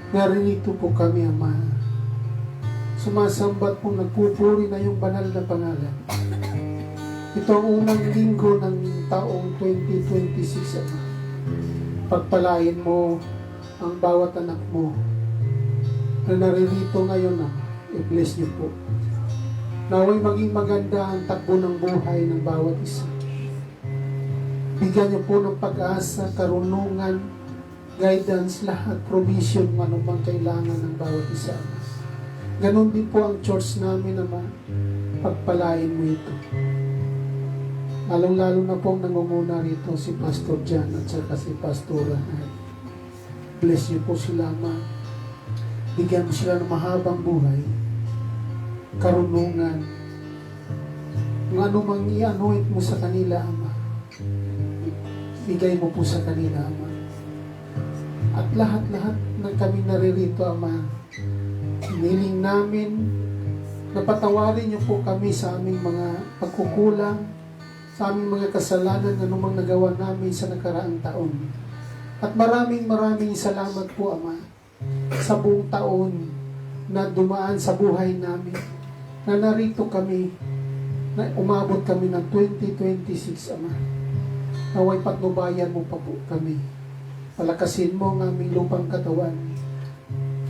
Naririto po kami, Ama. Sumasambat po, nagpupuri na yung banal na pangalan. Ito ang unang linggo ng taong 2026, Ama. Pagpalain mo ang bawat anak mo na naririto ngayon, Ama. I-bless niyo po. Naway maging maganda ang takbo ng buhay ng bawat isa. Bigyan niyo po ng pag-asa, karunungan, guidance, lahat, provision, anumang kailangan ng bawat isa. Ganon din po ang church namin, Ama. Pagpalain mo ito. Lalong-lalo na po ang nangunguna rito si Pastor Jan at saka si Pastora. Bless niyo po sila, Ama. Bigyan mo sila ng mahabang buhay, karunungan, kung anumang i-anoint mo sa kanila, Ama. Bigay mo po sa kanila, Ama. At lahat-lahat ng kami naririto, Ama, hiniling namin na patawarin niyo po kami sa aming mga pagkukulang, sa aming mga kasalanan na anumang nagawa namin sa nakaraang taon. At maraming salamat po, Ama, sa buong taon na dumaan sa buhay namin, na narito kami, na umabot kami ng 2026, Ama. Naway patnubayan mo pa po kami. Palakasin mo ang aming lupang katawan.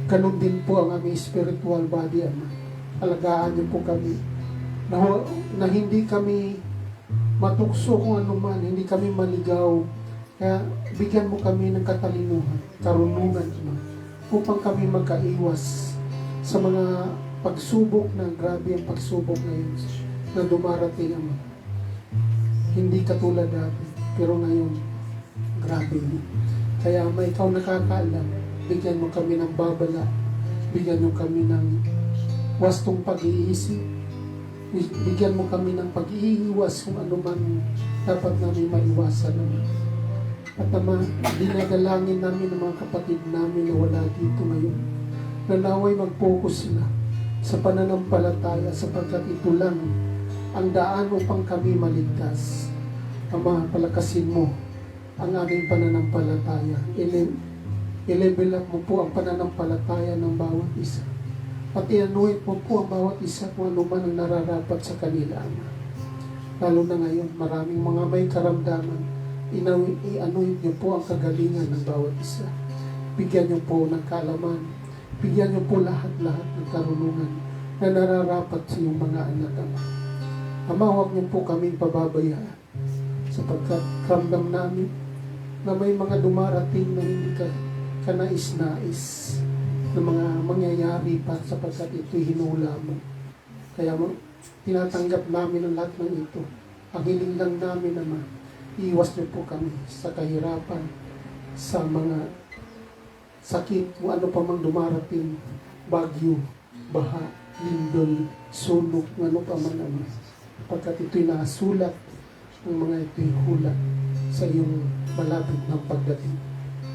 Ganun din po ang aming spiritual body, Ama. Alagaan niyo po kami. Na hindi kami matukso kung ano man, hindi kami maligaw. Kaya bigyan mo kami ng katalinuhan, karunungan, Ama, upang kami magkaiwas sa mga pagsubok na grabe ang pagsubok ngayon na dumarating, Ama. Hindi katulad dati, pero ngayon, grabe. Kaya, Ama, ikaw nakakaalam. Bigyan mo kami ng babala. Bigyan mo kami ng wastong pag-iisip. Bigyan mo kami ng pag-iiwas kung ano man dapat namin maiwasan, Ama. At, Ama, dinadalangin namin ang mga kapatid namin na wala dito ngayon. Na naway mag-focus sila sa pananampalataya sapagkat ito lang ang daan upang kami maligtas. Ama, palakasin mo ang aming pananampalataya. I-level up mo po ang pananampalataya ng bawat isa. At i-anoint mo po ang bawat isa kung ano man ang nararapat sa kanila, Ama. Lalo na ngayon, maraming mga may karamdaman. I-anoint niyo po ang kagalingan ng bawat isa. Bigyan niyo po ng kaalaman. Bigyan niyo po lahat-lahat ng karunungan na nararapat sa iyong mga anak, Ama. Ama, huwag niyo po kaming pababayaan sapagkat ramdam namin na may mga dumarating na hindi ka nais-nais na mga mangyayari pa sapagkat ito'y hinula mo. Kaya tinatanggap namin ang lahat ng ito. Ang hiling lang namin, Ama, iwas niyo po kami sa kahirapan, sa mga sakit, kung ano pa mang dumarating, bagyo, baha, lindol, sunog, kung ano pa man, Ama. Pagkat ito'y nasulat, ang mga ito'y hula sa iyong malapit ng pagdating.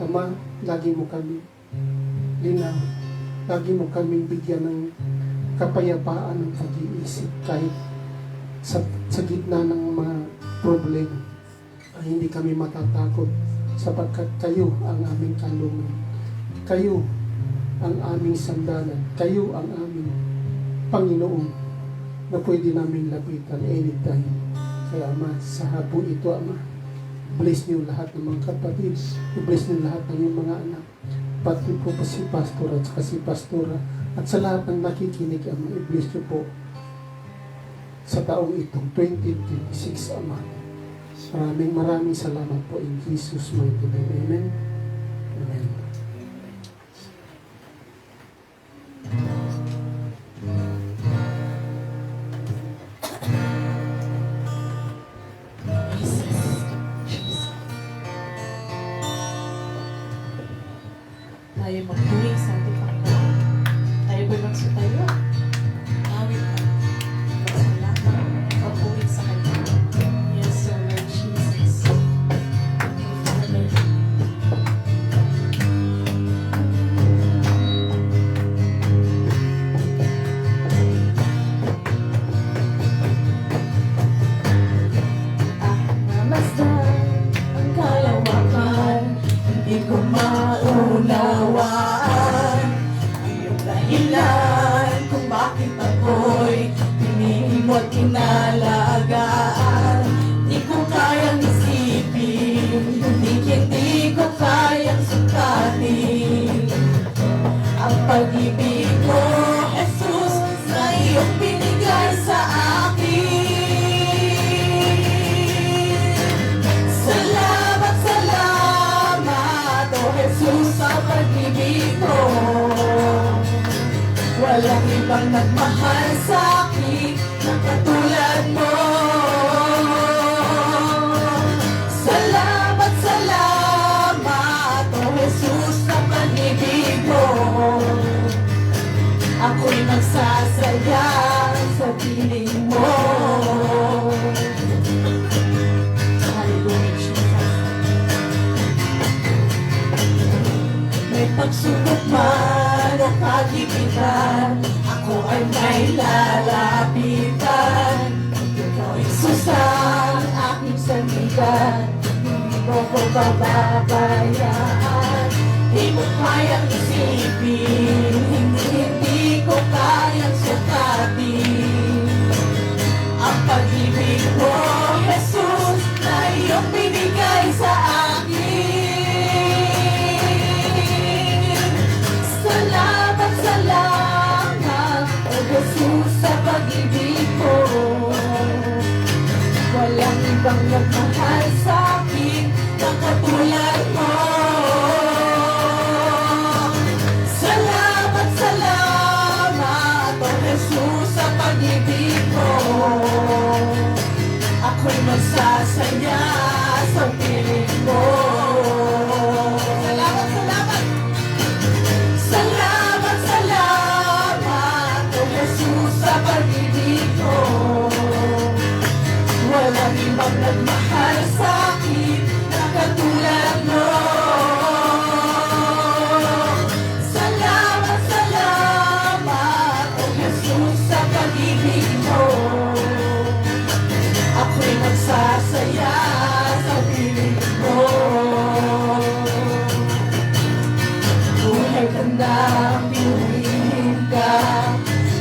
Ama, lagi mo kami linaw, lagi mo kami bigyan ng kapayapaan ng pag-iisip kahit sa gitna ng mga problema ay hindi kami matatakot sapagkat kayo ang aming kalungan. Kayo ang aming sandalan. Kayo ang aming Panginoon na pwede namin lapitan anytime. Kaya, Ama, sa hapon ito, Ama, bless niyo lahat ng mga kapatid. I-bless niyo lahat ng iyong mga anak. Pati po pa si Pastor at saka si Pastora. At sa lahat ng nakikinig, Ama, i-bless niyo po sa taong itong 2026, Ama. Maraming salamat po in Jesus' mighty name. Amen. Amen. Tayo magpuri sa ating Panginoon. Tayo ba'y magsutayo? Awit na. Magsalamat. Magpuri sa Kanya. Yes, O Lord Jesus. Father. Namasdan ang kalawakan, hindi ko maunawaan. pag-ibig mo, Jesus, na iyong binigay sa akin. Salamat, salamat, O Jesus, sa pag-ibig mo. Walang ibang nagmahal sa akin na katulad mo. Salamat, salamat, O Jesus, sa pag-ibig mo. Ako'y magsasaya sa piling mo. Hallelujah, Jesus. May pagsubok man o kagipitan, ako ay may lalapitan. Ikaw, Jesus, ang aking sandigan, hindi mo ko bababayaan. Di mo kayang isipin, hindi ko kayang sukatin ang pag-ibig mo, Jesus, na iyong binigay sa akin. Salamat, salamat, O Jesus, sa pag-ibig mo. Walang ibang nagmahal sa akin na katulad mo. Salamat, salamat, O Jesus, sa pag-ibig mo. Ako'y magsasaya sa piling mo. Salamat, salamat. Salamat, salamat, O Jesus, sa pag-ibig mo. Walang ibang nagmahal sa akin na katulad mo. Salamat, salamat, O Jesus, sa pag-ibig mo. Ako'y magsasaya sa piling mo. Buhay ko na, piliin ka.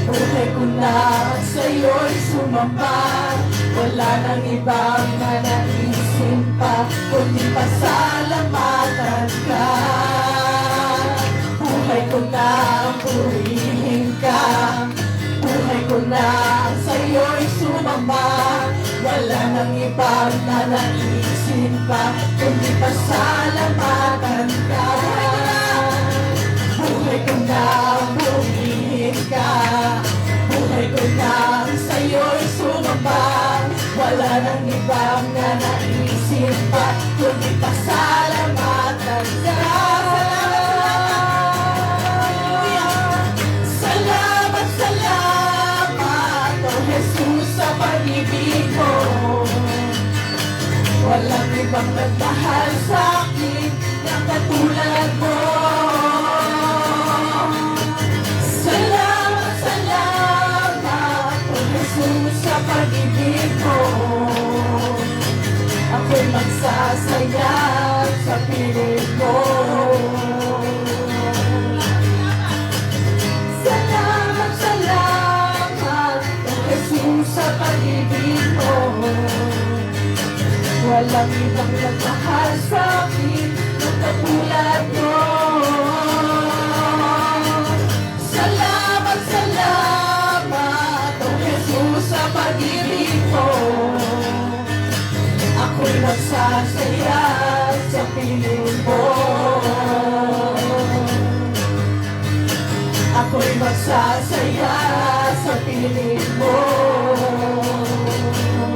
Buhay ko na, sa'yo'y sumamba. Wala nang ibang nanaisin pa, kundi pasalamatan ka. Buhay ko na, purihin ka. Buhay ko na, sa'yo'y sumamba. Wala nang ibang nanaisin pa, kundi pasalamatan ka. Buhay ko na, purihin ka. Buhay ko na, sa'yo'y sumamba. Wala nang ibang nanaisin pa, kundi pasalamatan ka. Salamat, salamat, O Jesus, sa pag-ibig mo. Walang ibang nagmahal sa akin na katulad mo. Salamat, salamat, O Jesus, sa pag-ibig mo. Ako'y magsasaya sa piling mo. Salamat, salamat, O Jesus, sa pag-ibig mo. Walang ibang nagmahal sa akin na katulad mo. Salamat, salamat, O Jesus, sa pag-ibig mo. Ako'y magsasaya sa piling mo. Ako'y magsasaya sa piling mo.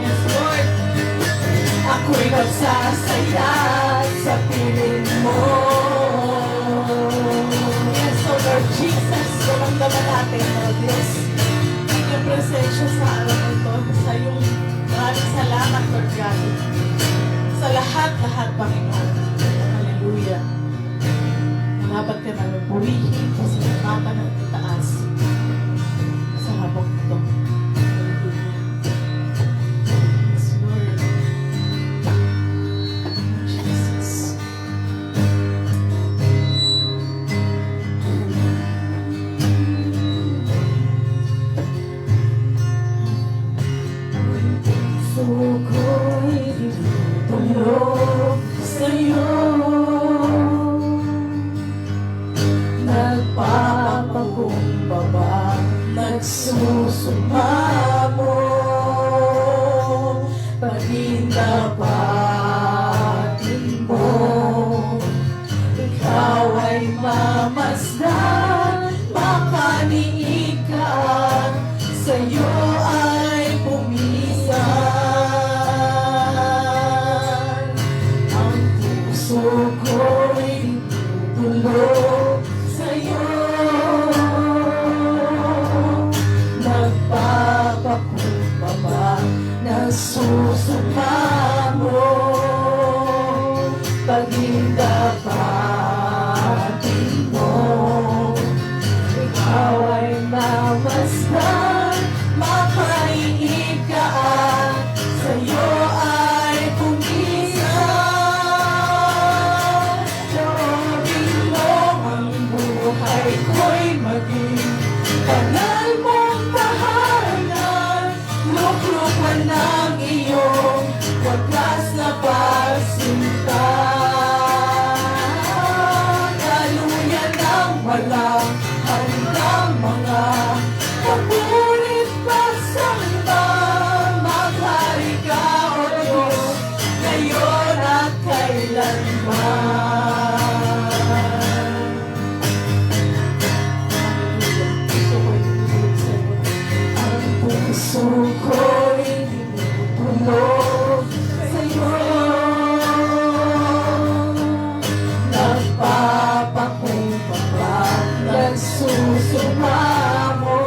Yes, Lord. Ako'y magsasaya sa piling mo. Yes, O Lord Jesus, damang-daman natin, O Diyos, ang iyong presensya sa araw na ito. Sa iyong maraming salamat, Lord God, sa lahat-lahat, Panginoon. Hallelujah. Dapat ka namin purihin, pasalamatan at itaas sa habang ito. Hallelujah. Yes, Lord. Jesus. Nagpapakita nagsusumamo, pagindapatin mo. Ikaw ay mamasdan, makaniig ka, sa'yo ay pumisan. Ang puso ko'y tutulog sa'yo, nagpapakumbaba, nagsusumamo, pagindapatin mo. Ikaw ay mamasdan, makaiig ka, sa'yo ay pumisan. Loobin mo ang buhay ko'y maging banal mong tahanan. Luklukan ng iyong wagas na pagsinta. Daluyan ng walang hanggang mga papurit pagsamba. Maghari ka, O Diyos, ngayon at kailanman. Ang puso ko'y tinutulog sa'yo, nagpapakumbaba, nagsusumamo,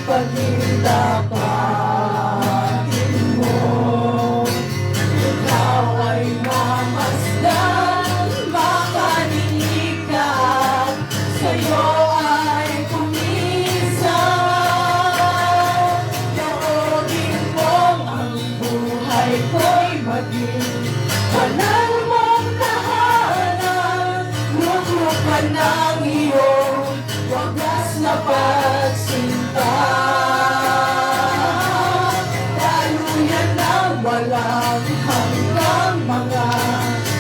pagindapatin mo. Ikaw ay mamasdan, makaniig ka, sa'yo ay pumisan. Loobin mo ang buhay ko'y maging banal mong tahanan. Luklukan ng iyong wagas na pagsinta. Daluyan ng walang hanggang mga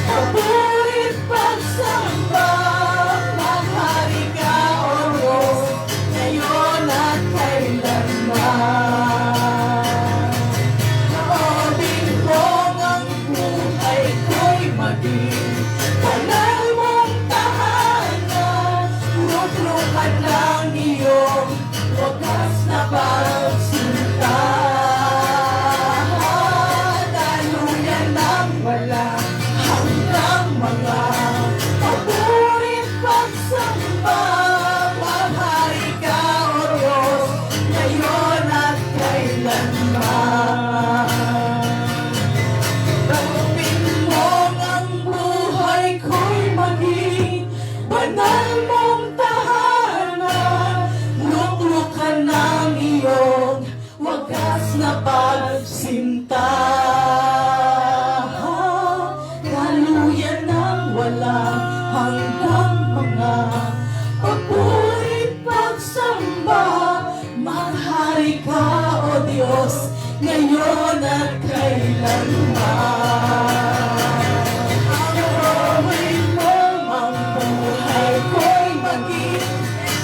papurit pagsamba. Maghari ka, O Diyos, ngayon at kailanman. Loobin mo ang buhay ko'y maging banal mong tahanan. Luklukan ng iyong wagas na pagsinta. Daluyan ng walang hanggang mga papurit pagsamba. Maghari ka, O Diyos, ngayon at kailanman. Loobin mo ang buhay ko'y maging banal mong tahanan. Luklukan ng iyong wagas na pagsinta. Daluyan ng walang hanggang mga papurit pagsamba. Maghari ka, O Diyos, ngayon at kailanman. Loobin mo ang buhay ko'y maging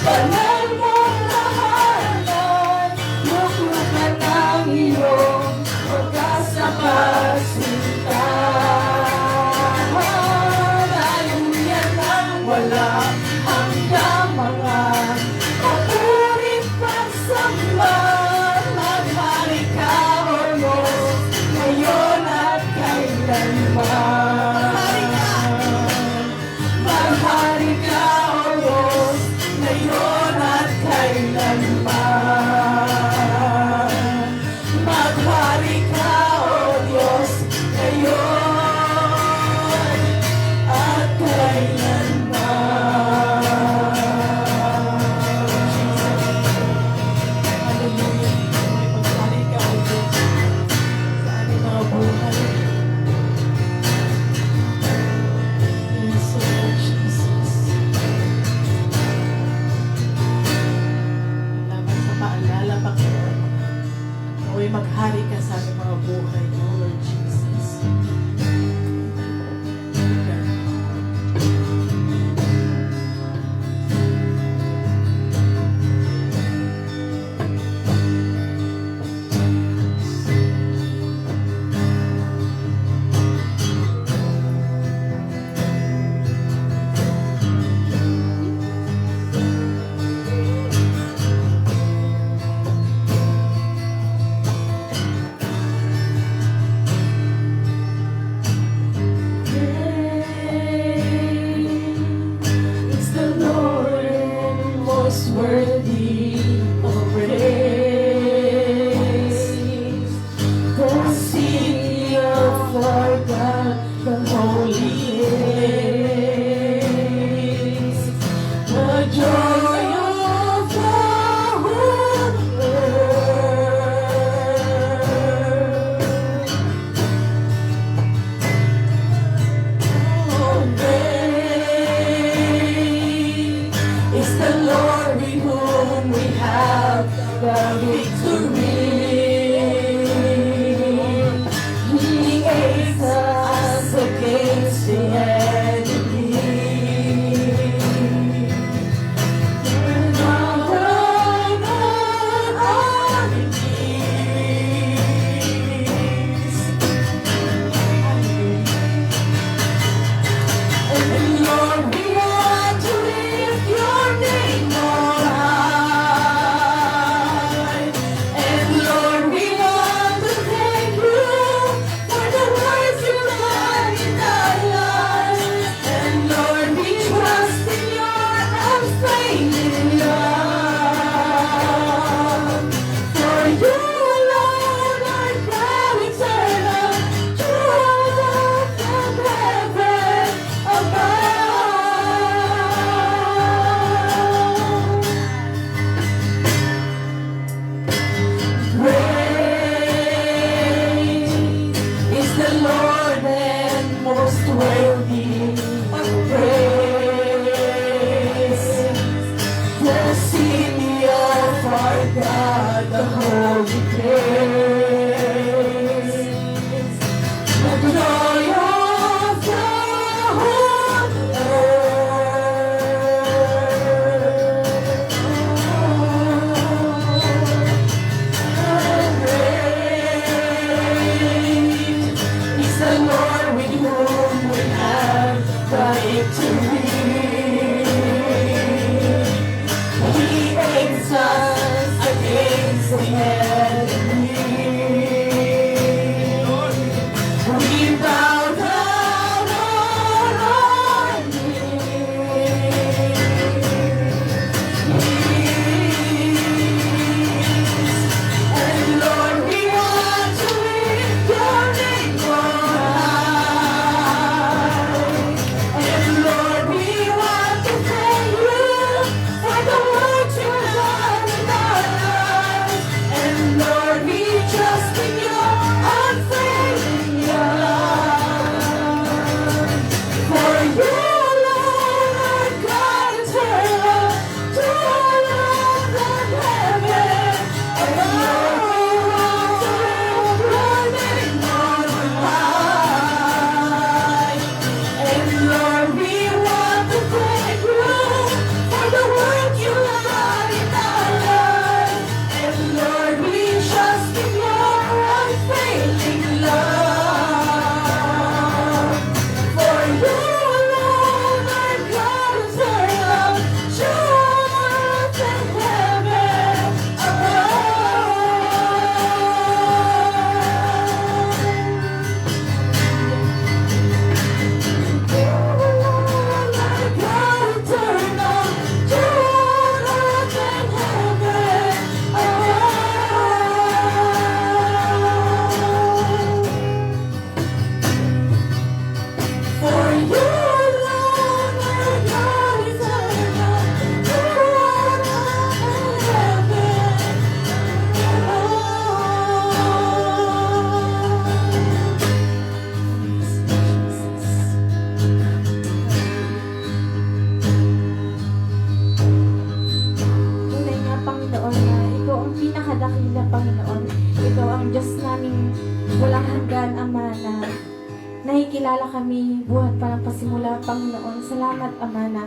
banal mong tahanan. Luklukan ng iyong wagas na pagsinta. Daluyan ng walang hanggang mga papurit pagsamba. Maghari ka, O Diyos, ngayon at kailanman. Maghari ka, O Diyos, ngayon at kailanman. Maghari ka, O Diyos, ngayon at kailanman. worthy of praise. The city of our God, the holy place, the joy of the whole earth. Oh, great is the Lord with whom we have the victory. He aids us against the enemy. Lord, we want to lift your name on high. And Lord, we want to thank you for the words you've done in our lives. And Lord, we trust in your unfailing love. For you alone are God eternal, true from heaven above. Great is the Lord and most worthy of praise. The city of our God, the holy place, the joy of the whole earth. Great is the Lord with whom we have the victory. He aids us against the enemy. We bow down on our knees. And Lord, we want to lift your name on high. And Lord, we want to thank you for the work you've done in our lives. And Lord, we trust in your unfailing love. For you alone are God eternal, true love from heaven. And Lord, we want to lift your name on high. And Lord, we want to thank you for the work you've done in our lives. And Lord, we trust in your unfailing love. For you alone are God eternal, true from heaven Tunay nga, Panginoon, na Ikaw ang pinakadakila, Panginoon. Ikaw ang Diyos naming walang hanggan, Ama, na nakikilala kami buhat pa ng pasimula, Panginoon. Salamat, Ama, na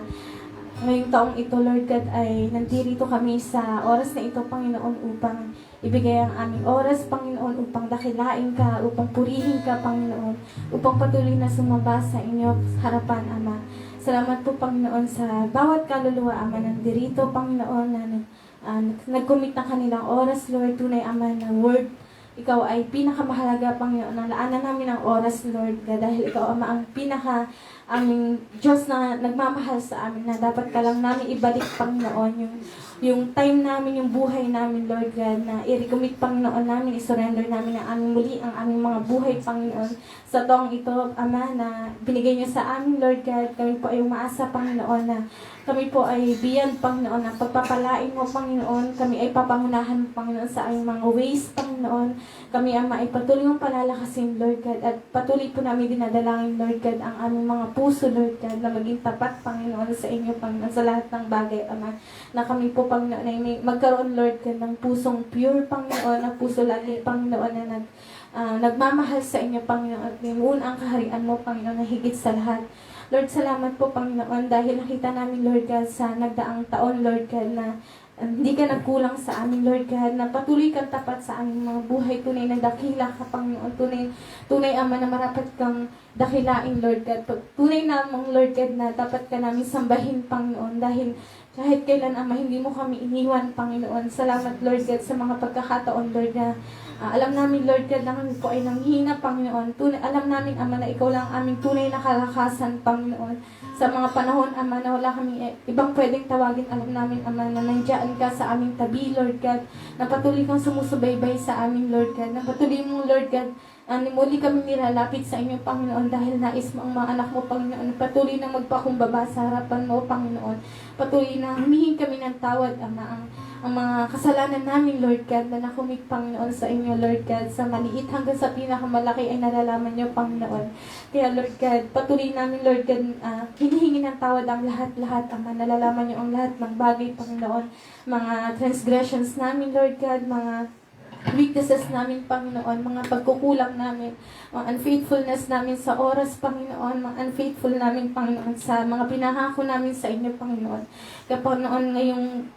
ngayong taong ito, Lord God, ay nandirito kami sa oras na ito, Panginoon, upang ibigay ang aming oras, Panginoon, upang dakilain ka, upang purihin ka, Panginoon, upang patuloy na sumamba sa inyo harapan, Ama. Salamat po, Panginoon, sa bawat kaluluwa, Ama, nandirito, Panginoon, na nag-commit ng kanilang oras, Lord, tunay, Ama, ng word. Ikaw ay pinakamahalaga, Panginoon, ang laanan namin ng oras, Lord, dahil Ikaw, Ama, ang pinaka aming Diyos na nagmamahal sa amin, na dapat ka lang namin ibalik, Panginoon, yung time namin, yung buhay namin, Lord God, na i-recommit, Panginoon, namin, i-surrender namin ang aming muli, ang aming mga buhay, Panginoon, sa taong ito, Ama, na binigay niyo sa amin, Lord God. Kami po ay umaasa, Panginoon, na kami po ay beyond, Panginoon, na pagpapalain mo, Panginoon. Kami ay papangunahan mo, Panginoon, sa aming mga ways, Panginoon. Kami, Ama, ay patuloy mong palalakasin, Lord God, at patuloy po namin dinadalangin, Lord God, ang aming mga puso, Lord God, na maging tapat, Panginoon, sa inyo, Panginoon, sa lahat ng bagay, Ama, na kami po, Panginoon, ay may magkaroon, Lord God, ng pusong pure, Panginoon, na puso lagi, Panginoon, na nagmamahal sa inyo, Panginoon, at limuun ang kaharian mo, Panginoon, na higit sa lahat. Lord, salamat po, Panginoon, dahil nakita namin, Lord God, sa nagdaang taon, Lord God, na hindi ka nagkulang sa amin, Lord God, na patuloy kang tapat sa aming mga buhay, tunay na dakila ka, Panginoon, tunay, Ama, na marapat kang dakilain, Lord God, tunay namang, Lord God, na dapat ka namin sambahin, Panginoon, dahil kahit kailan, Ama, hindi mo kami iniwan, Panginoon. Salamat, Lord God, sa mga pagkakataon, Lord, na alam namin, Lord God, na kami po ay nanghina, Panginoon. Alam namin, Ama, na ikaw lang aming tunay na kalakasan, Panginoon. Sa mga panahon, Ama, na wala kami ibang pwedeng tawagin, alam namin, Ama, na nandiyan ka sa aming tabi, Lord God, na patuloy kang sumusubaybay sa amin, Lord God, na patuloy mong, Lord God, muli kami nilalapit sa inyo, Panginoon, dahil nais mo ang mga anak mo, Panginoon, patuloy na magpakumbaba sa harapan mo, Panginoon. Patuloy na humihingi kami ng tawad, Ama, ang mga kasalanan namin, Lord God, na nakumit, Panginoon, sa inyo, Lord God, sa maliit hanggang sa pinakamalaki ay nalalaman niyo, Panginoon. Kaya, Lord God, patuloy namin, Lord God, hinihingi ng tawad ang lahat-lahat, Ama, nalalaman niyo ang lahat ng bagay, Panginoon, mga transgressions namin, Lord God, mga weaknesses namin, Panginoon, mga pagkukulang namin, mga unfaithfulness namin sa oras, Panginoon, mga unfaithful namin, Panginoon, sa mga pinahako namin sa inyo, Panginoon. Kaya, Panginoon,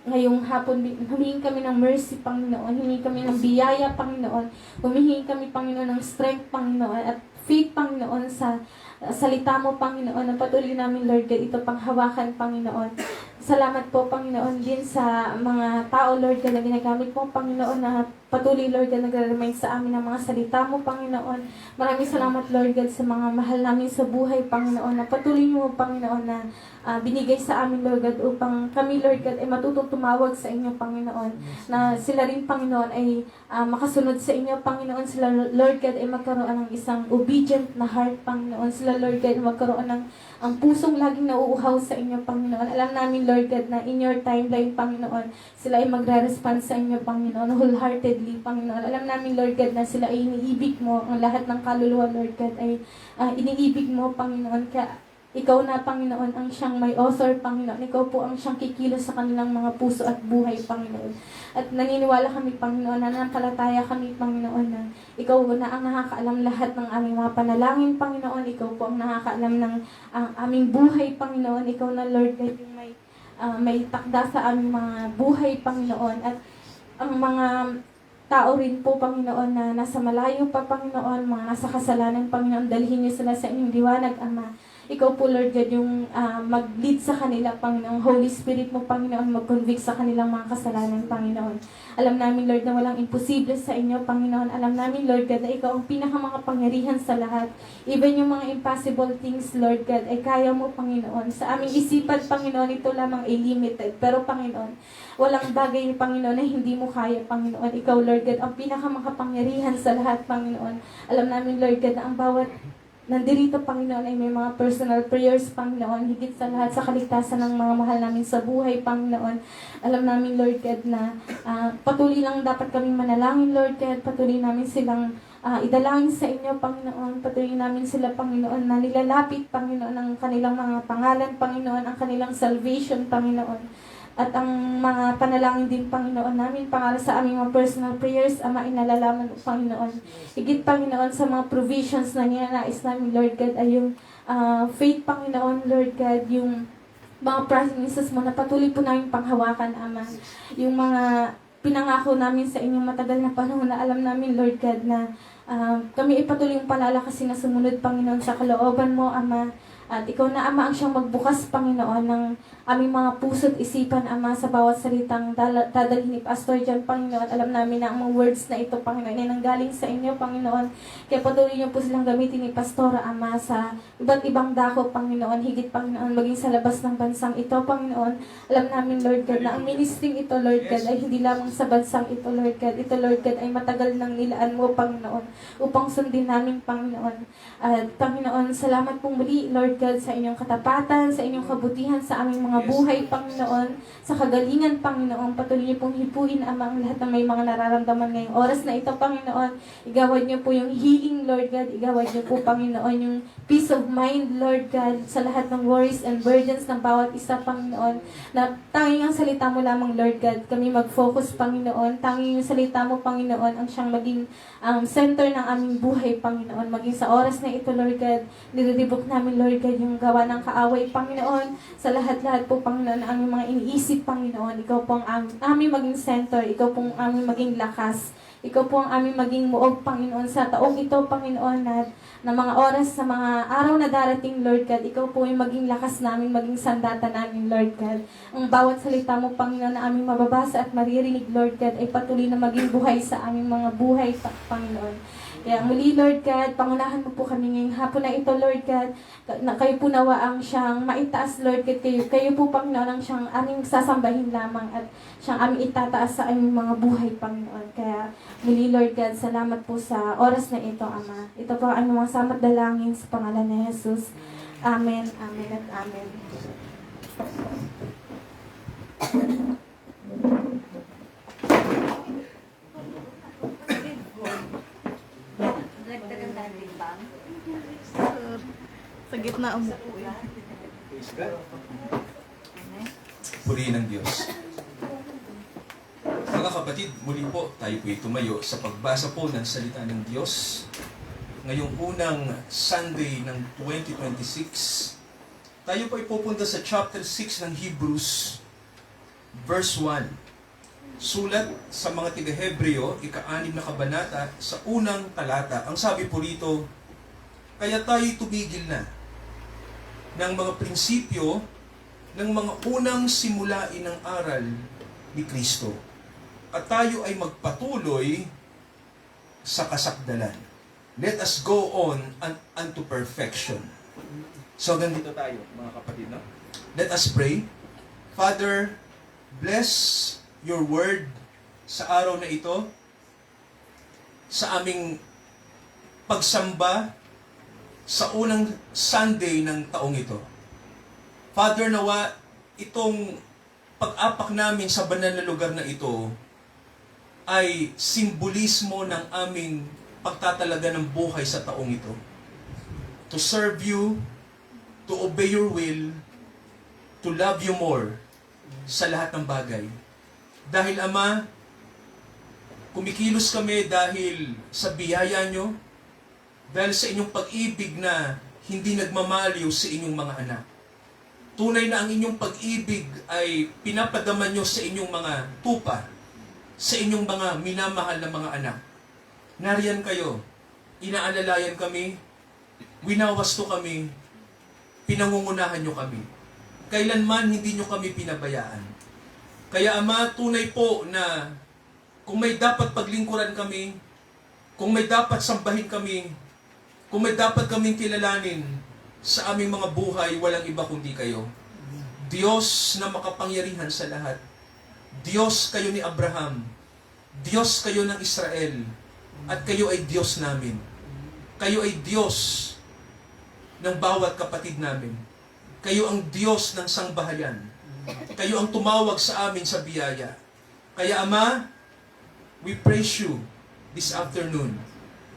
ngayong hapon, humihingi kami ng mercy, Panginoon, humihingi kami ng biyaya, Panginoon, humihingi kami, Panginoon, ng strength, Panginoon, at faith, Panginoon, sa salita mo, Panginoon, na patuloy namin, Lord God, ito panghawakan, Panginoon. Salamat po, Panginoon, din sa mga tao, Lord God, na ginagamit mo, Panginoon, na patuloy, Lord God, nagre-remind sa amin ng mga salita mo, Panginoon. Maraming salamat, Lord God, sa mga mahal namin sa buhay, Panginoon, na patuloy mo, Panginoon, na binigay sa amin, Lord God, upang kami, Lord God, ay matutong tumawag sa inyo, Panginoon, na sila rin, Panginoon, ay makasunod sa inyo, Panginoon, sila, Lord God, ay magkaroon ng isang obedient na heart, Panginoon, sila, Lord God, ay magkaroon ng ang pusong laging nauuhaw sa inyo, Panginoon. Alam namin, Lord God, na in your timeline, Panginoon, sila ay magre-respond sa inyo, Panginoon, wholeheartedly, Panginoon. Alam namin, Lord God, na sila ay iniibig mo, ang lahat ng kaluluwa, Lord God, ay iniibig mo, Panginoon. Kaya ikaw na, Panginoon, ang siyang may author, Panginoon. Ikaw po ang siyang kikilos sa kanilang mga puso at buhay, Panginoon. At naniniwala kami, Panginoon, na nanampalataya kami, Panginoon, na ikaw na ang nakakaalam lahat ng aming mga panalangin, Panginoon. Ikaw po ang nakakaalam ng aming buhay, Panginoon. Ikaw na, Lord God, yung may takda sa aming mga buhay, Panginoon. At ang mga tao rin po, Panginoon, na nasa malayo pa, Panginoon, mga nasa kasalanan, Panginoon, dalhin niyo sila sa inyong liwanag, Ama. Ikaw po, Lord God, yung mag-lead sa kanila, Panginoon. Holy Spirit mo, Panginoon, mag-convict sa kanilang mga kasalanan, Panginoon. Alam namin, Lord, na walang imposible sa inyo, Panginoon. Alam namin, Lord God, na ikaw ang pinakamakapangyarihan sa lahat. Even yung mga impossible things, Lord God, ay kaya mo, Panginoon. Sa aming isipan, Panginoon, ito lamang ay limited. Pero, Panginoon, walang bagay, Panginoon, na hindi mo kaya, Panginoon. Ikaw, Lord God, ang pinakamakapangyarihan sa lahat, Panginoon. Alam namin, Lord God, na ang bawat nandirito, Panginoon, ay may mga personal prayers, Panginoon, higit sa lahat sa kaligtasan ng mga mahal namin sa buhay, Panginoon. Alam namin, Lord God, na patuloy lang dapat kaming manalangin, Lord God. Patuloy namin silang idalangin sa inyo, Panginoon. Patuloy namin sila, Panginoon, na nilalapit, Panginoon, ang kanilang mga pangalan, Panginoon, ang kanilang salvation, Panginoon. At ang mga panalangin din, Panginoon, namin para sa aming mga personal prayers, Ama, inalalaman, Panginoon. Higit, Panginoon, sa mga provisions na ninanais namin, Lord God, ay yung faith, Panginoon, Lord God, yung mga promises mo na patuloy po namin panghawakan, Ama. Yung mga pinangako namin sa inyong matagal na panahon na alam namin, Lord God, na kami ay patuloy yung palalakasin na sumunod, Panginoon, sa kalooban mo, Ama. At ikaw na, Ama, ang siyang magbukas, Panginoon, ng aming mga puso't isipan, Ama, sa bawat salitang dadalhin ni Pastor John, Panginoon. Alam namin na ang mga words na ito, Panginoon, ay nanggaling sa inyo, Panginoon. Kaya patuloy niyo po silang gamitin ni Pastora, Ama, sa iba't ibang dako, Panginoon, higit, Panginoon, maging sa labas ng bansang ito, Panginoon. Alam namin, Lord God, na ang ministering ito, Lord God, ay hindi lamang sa bansang ito, Lord God. Ito, Lord God, ay matagal nang nilaan mo, Panginoon, upang sundin namin, Panginoon. At, Panginoon, salamat pong muli, Lord God, sa inyong katapatan, sa inyong kabutihan, sa aming mga buhay, Panginoon, sa kagalingan, Panginoon. Patuloy niyo pong hipuin, Ama, ang lahat ng may mga nararamdaman ngayong oras na ito, Panginoon. Igawad niyo po yung healing, Lord God. Igawad niyo po, Panginoon, yung peace of mind, Lord God, sa lahat ng worries and burdens ng bawat isa, Panginoon. Na tanging ang salita mo lamang, Lord God, kami mag-focus, Panginoon. Tanging yung salita mo, Panginoon, ang siyang maging center ng aming buhay, Panginoon. Maging sa oras na ito, Lord God, nililibok namin, Lord God, yung gawa ng kaaway, Panginoon. Sa lahat-lahat po, Panginoon, ang aming mga iniisip, Panginoon. Ikaw po ang aming maging center. Ikaw po ang aming maging lakas. Ikaw po ang aming maging muog, Panginoon, sa taong ito, Panginoon, na mga oras, sa mga araw na darating, Lord God. Ikaw po yung maging lakas namin, maging sandata namin, Lord God. Ang bawat salita mo, Panginoon, na aming mababasa at maririnig, Lord God, ay patuloy na maging buhay sa aming mga buhay, Panginoon. Kaya muli, Lord God, pangunahan mo po kami ngayong hapon na ito, Lord God, na kayo po nawa ang siyang maitaas, Lord God, kayo po, Panginoon, ang siyang aming sasambahin lamang at siyang aming itataas sa aming mga buhay, Panginoon. Kaya muli, Lord God, salamat po sa oras na ito, Ama. Ito po ang mga samat dalangin sa pangalan ni Jesus. Amen, amen, at amen. Sa gitna ang Purihin ng Diyos. Mga kapatid, muli po tayo po'y tumayo sa pagbasa po ng salita ng Diyos. Ngayong unang Sunday ng 2026, tayo po'y pupunta sa chapter 6 ng Hebrews, verse 1. Sulat sa mga tiga-Hebreo, ika-6 na kabanata, sa unang talata. Ang sabi po rito, kaya tayo'y tumigil na ng mga prinsipyo ng mga unang simulain ng aral ni Kristo. At tayo ay magpatuloy sa kasakdalan. Let us go on unto perfection. So, ganito tayo, mga kapatid. No? Let us pray. Father, bless your word sa araw na ito, sa aming pagsamba sa unang Sunday ng taong ito. Father, nawa itong pag-apak namin sa banal na lugar na ito ay simbolismo ng aming pagtatalaga ng buhay sa taong ito. To serve you, to obey your will, to love you more sa lahat ng bagay. Dahil, Ama, kumikilos kami dahil sa biyaya nyo, dahil sa inyong pag-ibig na hindi nagmamaliw sa inyong mga anak. Tunay na ang inyong pag-ibig ay pinapadaman nyo sa inyong mga tupa, sa inyong mga minamahal na mga anak. Nariyan kayo, inaalalayan kami, winawasto kami, pinangungunahan nyo kami. Kailanman hindi nyo kami pinabayaan. Kaya Ama, tunay po na kung may dapat paglingkuran kami, kung may dapat sambahin kami, kung may dapat kaming kilalanin sa aming mga buhay, walang iba kundi kayo. Diyos na makapangyarihan sa lahat. Diyos kayo ni Abraham. Diyos kayo ng Israel. At kayo ay Diyos namin. Kayo ay Diyos ng bawat kapatid namin. Kayo ang Diyos ng sangbahayan. Kayo ang tumawag sa amin sa biyaya. Kaya Ama, we praise you this afternoon.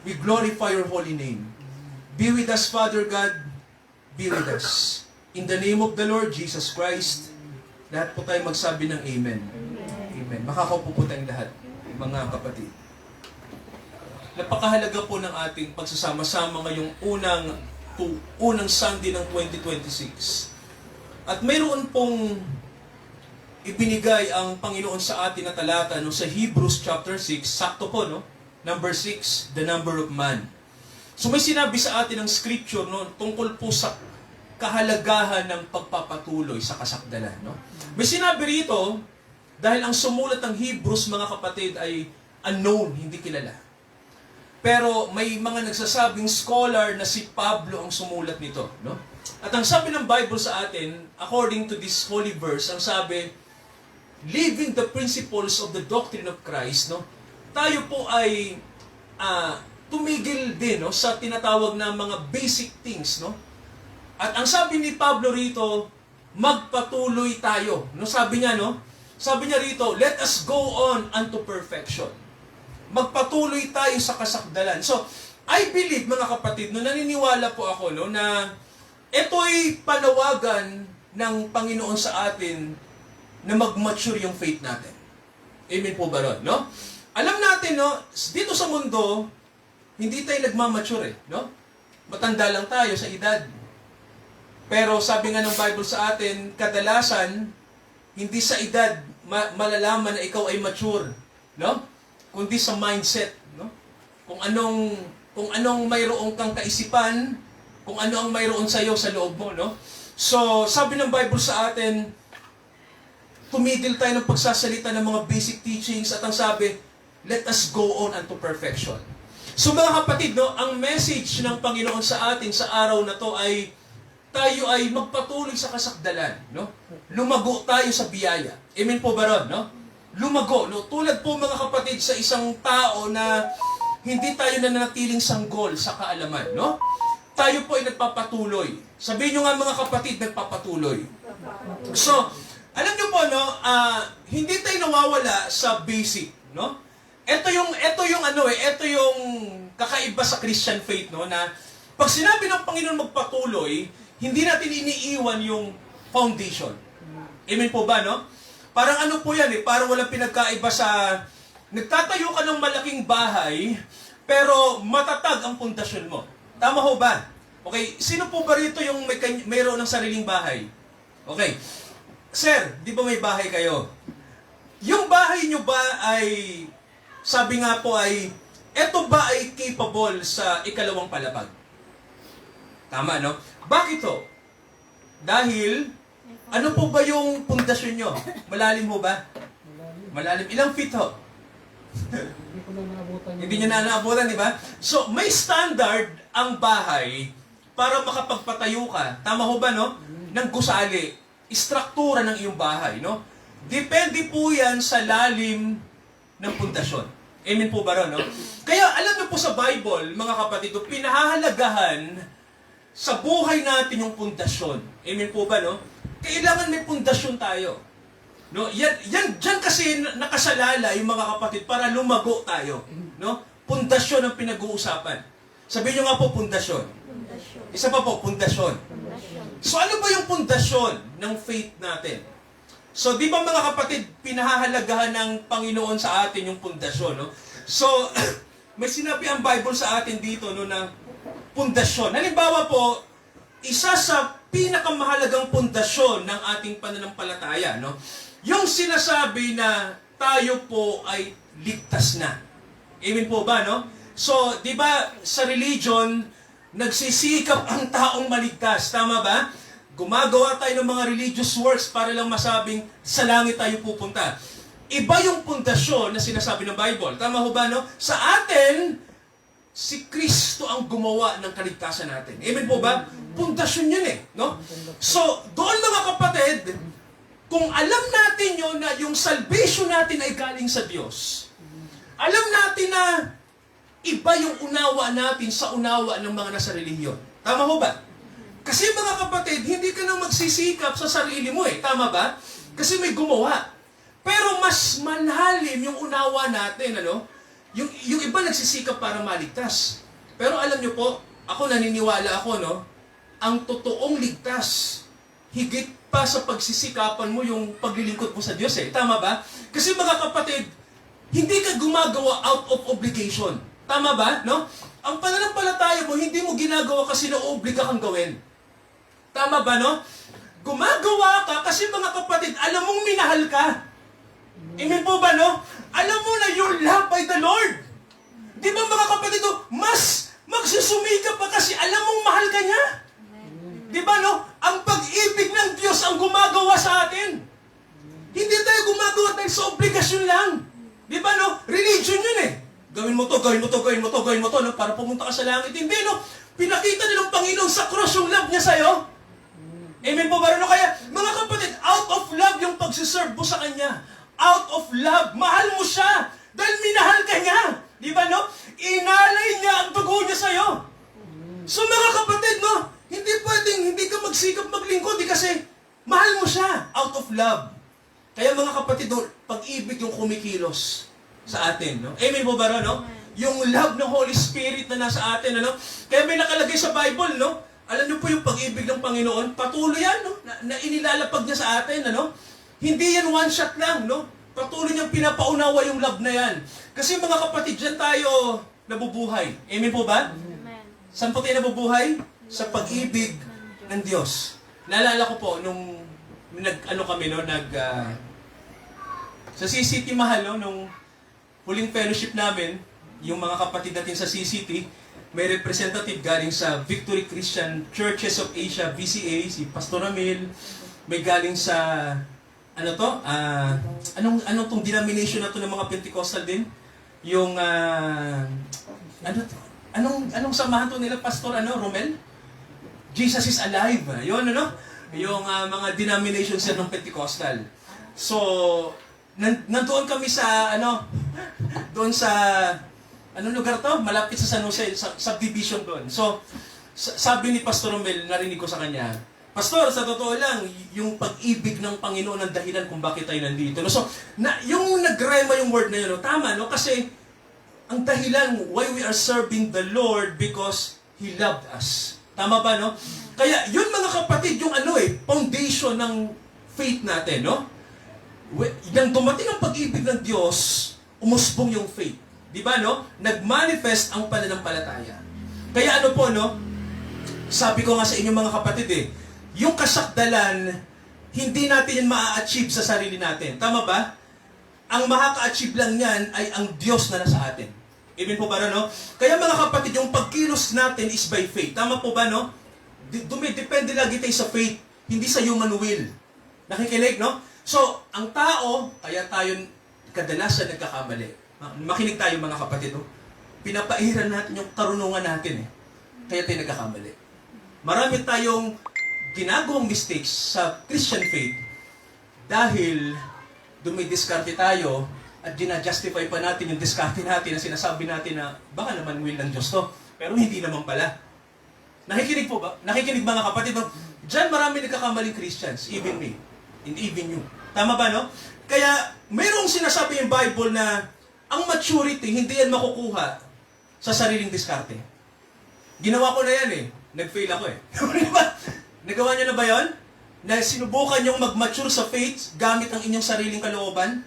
We glorify your holy name. Be with us, Father God. Be with us. In the name of the Lord Jesus Christ, lahat po tayo magsabi ng Amen. Amen. Makakaupo po tayong lahat, mga kapatid. Napakahalaga po ng ating pagsasama-sama ngayong unang Sunday ng 2026. At mayroon pong ibinigay ang Panginoon sa atin na talata sa Hebrews chapter 6, sakto po, no? Number 6, the number of man. So may sinabi sa atin ng scripture tungkol po sa kahalagahan ng pagpapatuloy sa kasakdalan. No? May sinabi rito, dahil ang sumulat ng Hebrews, mga kapatid, ay unknown, hindi kilala. Pero may mga nagsasabing scholar na si Pablo ang sumulat nito. No? At ang sabi ng Bible sa atin, according to this holy verse, ang sabi, living the principles of the doctrine of Christ, no? Tayo po ay tumigil din, no, sa tinatawag na mga basic things, no? At ang sabi ni Pablo rito, magpatuloy tayo. No, sabi niya, no? Sabi niya rito, let us go on unto perfection. Magpatuloy tayo sa kasakdalan. So, I believe, mga kapatid, no, naniniwala po ako, no, na ito'y panawagan ng Panginoon sa atin na mag-mature yung faith natin. Amen po ba ron, no? Alam natin, no, dito sa mundo, hindi tayo nagmamature, no? Matanda lang tayo sa edad. Pero sabi nga ng Bible sa atin, kadalasan, hindi sa edad malalaman na ikaw ay mature, no? Kundi sa mindset, no? Kung anong mayroong kang kaisipan, kung ano ang mayroon sa iyo sa loob mo, no? So, sabi ng Bible sa atin, tumigil tayo ng pagsasalita ng mga basic teachings at ang sabi, let us go on unto perfection. So mga kapatid, no, ang message ng Panginoon sa atin sa araw na to ay tayo ay magpatuloy sa kasakdalan, no? Lumago tayo sa biyaya. Amen po ba ron, no? Lumago, no? Tulad po mga kapatid sa isang tao na hindi tayo nananatiling sanggol sa kaalaman, no? Tayo po ay nagpapatuloy. Sabihin nyo nga mga kapatid, nagpapatuloy. So, alam nyo po, no, hindi tayo nawawala sa basic, no? Ito yung kakaiba sa Christian faith, no, na pag sinabi ng Panginoon magpatuloy, hindi natin iniiwan yung foundation. Amen po ba, no? Parang ano po yan, parang walang pinagkaiba sa nagtatayo ka ng malaking bahay, pero matatag ang pundasyon mo. Tama ho ba? Okay, sino po ba rito yung mayroon ng sariling bahay? Okay. Sir, di ba may bahay kayo? Yung bahay nyo ba ay, sabi nga po ay, eto ba ay capable sa ikalawang palapag? Tama, no? Bakit to? Dahil, ano po ba yung pundasyon nyo? Malalim mo ba? Malalim. Ilang feet ho? Hindi ko na naabutan. Hindi nyo na naabutan, di ba? So, may standard ang bahay para makapagpatayo ka. Tama ho ba, no? Ng gusali. Istruktura ng iyong bahay, no? Depende po yan sa lalim ng pundasyon. Amen po ba ron, no? Kaya alam niyo po sa Bible, mga kapatid, pinahahalagahan sa buhay natin yung pundasyon. Amen po ba, no? Kailangan may pundasyon tayo. No? Yan dyan kasi nakasalala yung mga kapatid para lumago tayo. No? Pundasyon ang pinag-uusapan. Sabihin nyo nga po, pundasyon. Isa pa po, pundasyon. So ano ba yung pundasyon ng faith natin? So di ba mga kapatid, pinahahalagahan ng Panginoon sa atin yung pundasyon, no? So may sinabi ang Bible sa atin dito, no, na pundasyon. Halimbawa po, isa sa pinakamahalagang pundasyon ng ating pananampalataya, no? Yung sinasabi na tayo po ay ligtas na. Amen po ba, no? So, di ba sa religion, nagsisikap ang taong maligtas. Tama ba? Gumagawa tayo ng mga religious works para lang masabing sa langit tayo pupunta. Iba yung pundasyon na sinasabi ng Bible. Tama ho ba, no? Sa atin, si Kristo ang gumawa ng kaligtasan natin. Amen po ba? Pundasyon yun no? So, doon mga kapatid, kung alam natin yun na yung salvation natin ay galing sa Diyos, alam natin na iba yung unawa natin sa unawa ng mga nasa relihiyon. Tama ho ba? Kasi mga kapatid, hindi ka nang magsisikap sa sarili mo Tama ba? Kasi may gumawa. Pero mas malalim yung unawa natin, ano? Yung iba nagsisikap para maligtas. Pero alam nyo po, ako naniniwala ako, no? Ang totoong ligtas, higit pa sa pagsisikapan mo yung paglilingkod mo sa Diyos Tama ba? Kasi mga kapatid, hindi ka gumagawa out of obligation. Tama ba? No? Ang pananampalataya mo, hindi mo ginagawa kasi na-obliga kang gawin. Tama ba, no? Gumagawa ka kasi mga kapatid, alam mong minahal ka. Amen po ba, no? Alam mo na you're loved by the Lord. Di ba mga kapatid, mas magsusumikap pa kasi alam mong mahal ka niya. Di ba, no? Ang pag-ibig ng Diyos ang gumagawa sa atin. Hindi tayo gumagawa dahil sa obligasyon lang. Di ba, no? Religion yun eh. Gawin mo to, gawin mo to, gawin mo to, gawin mo to, no? Para pumunta ka sa langit. Hindi, no? Pinakita nilang Panginoon sa cross yung love niya sa'yo. Amen po ba? No? Kaya, mga kapatid, out of love yung pagsiserve mo sa Kanya. Out of love. Mahal mo siya. Dahil minahal ka niya. Di ba, no? Inalay niya ang dugo niya sa'yo. So, mga kapatid, no? Hindi pwedeng, hindi ka magsikap maglingkod, kasi mahal mo siya. Out of love. Kaya mga kapatid, no, pag-ibig yung kumikilos sa atin, no? Amen po ba, no? Yung love ng Holy Spirit na nasa atin, ano? Kaya may nakalagay sa Bible, no? Alam niyo po yung pag-ibig ng Panginoon, patuloy yan, no? Na inilalapag niya sa atin, ano? Hindi yan one shot lang, no? Patuloy niyang pinapaunawa yung love na yan. Kasi mga kapatid, dyan tayo nabubuhay. Amen po ba? Amen. Saan po tayo nabubuhay? Sa pag-ibig ng Diyos. Naalala ko po, nung sa CCT Mahal, no, nung huling fellowship namin, yung mga kapatid natin sa CCT, may representative galing sa Victory Christian Churches of Asia, VCA, si Pastor Ramil, may galing sa, anong tong denomination na to ng mga Pentecostal din? Yung, anong samahan to nila, Pastor, Romel? Jesus is alive. Yun, yung mga denominations yan ng Pentecostal. So, nandoon kami sa, doon sa, anong lugar to? Malapit sa San Jose, sa subdivision doon. So, sabi ni Pastor Romel, narinig ko sa kanya, Pastor, sa totoo lang, yung pag-ibig ng Panginoon ang dahilan kung bakit tayo nandito. No? So, yung nagrema yung word na yun, tama, no? Kasi, ang dahilan why we are serving the Lord because He loved us. Tama ba, no? Kaya, yun mga kapatid, yung foundation ng faith natin, no? Nang dumating ang pag-ibig ng Diyos, umusbong yung faith. Di ba, no? Nag-manifest ang pananampalataya. Kaya no? Sabi ko nga sa inyo mga kapatid yung kasakdalan, hindi natin yan maa-achieve sa sarili natin. Tama ba? Ang makaka-achieve lang yan ay ang Diyos na nasa atin. Amen po ba, no? Kaya mga kapatid, yung pagkilos natin is by faith. Tama po ba, no? Dumidepende lagi tayo sa faith, hindi sa human will. Nakikinig, no? So, ang tao, kaya tayo kadalasan nagkakamali. Makinig tayo mga kapatid, no? Pinapairan natin yung karunungan natin, Kaya tayo nagkakamali. Marami tayong ginagawang mistakes sa Christian faith dahil dumidiskarte tayo at ginajustify pa natin yung diskarte natin na sinasabi natin na baka naman will ng Diyos to. Pero hindi naman pala. Nakikinig po ba? Nakikinig mga kapatid, no? Diyan marami nagkakamaling Christians, even me, and even you. Tama ba, no? Kaya, mayroong sinasabi yung Bible na ang maturity, hindi yan makukuha sa sariling diskarte. Ginawa ko na yan Nag-fail ako Diba? Nagawa niyo na ba yun? Na sinubukan niyong mag-mature sa faith gamit ang inyong sariling kalooban?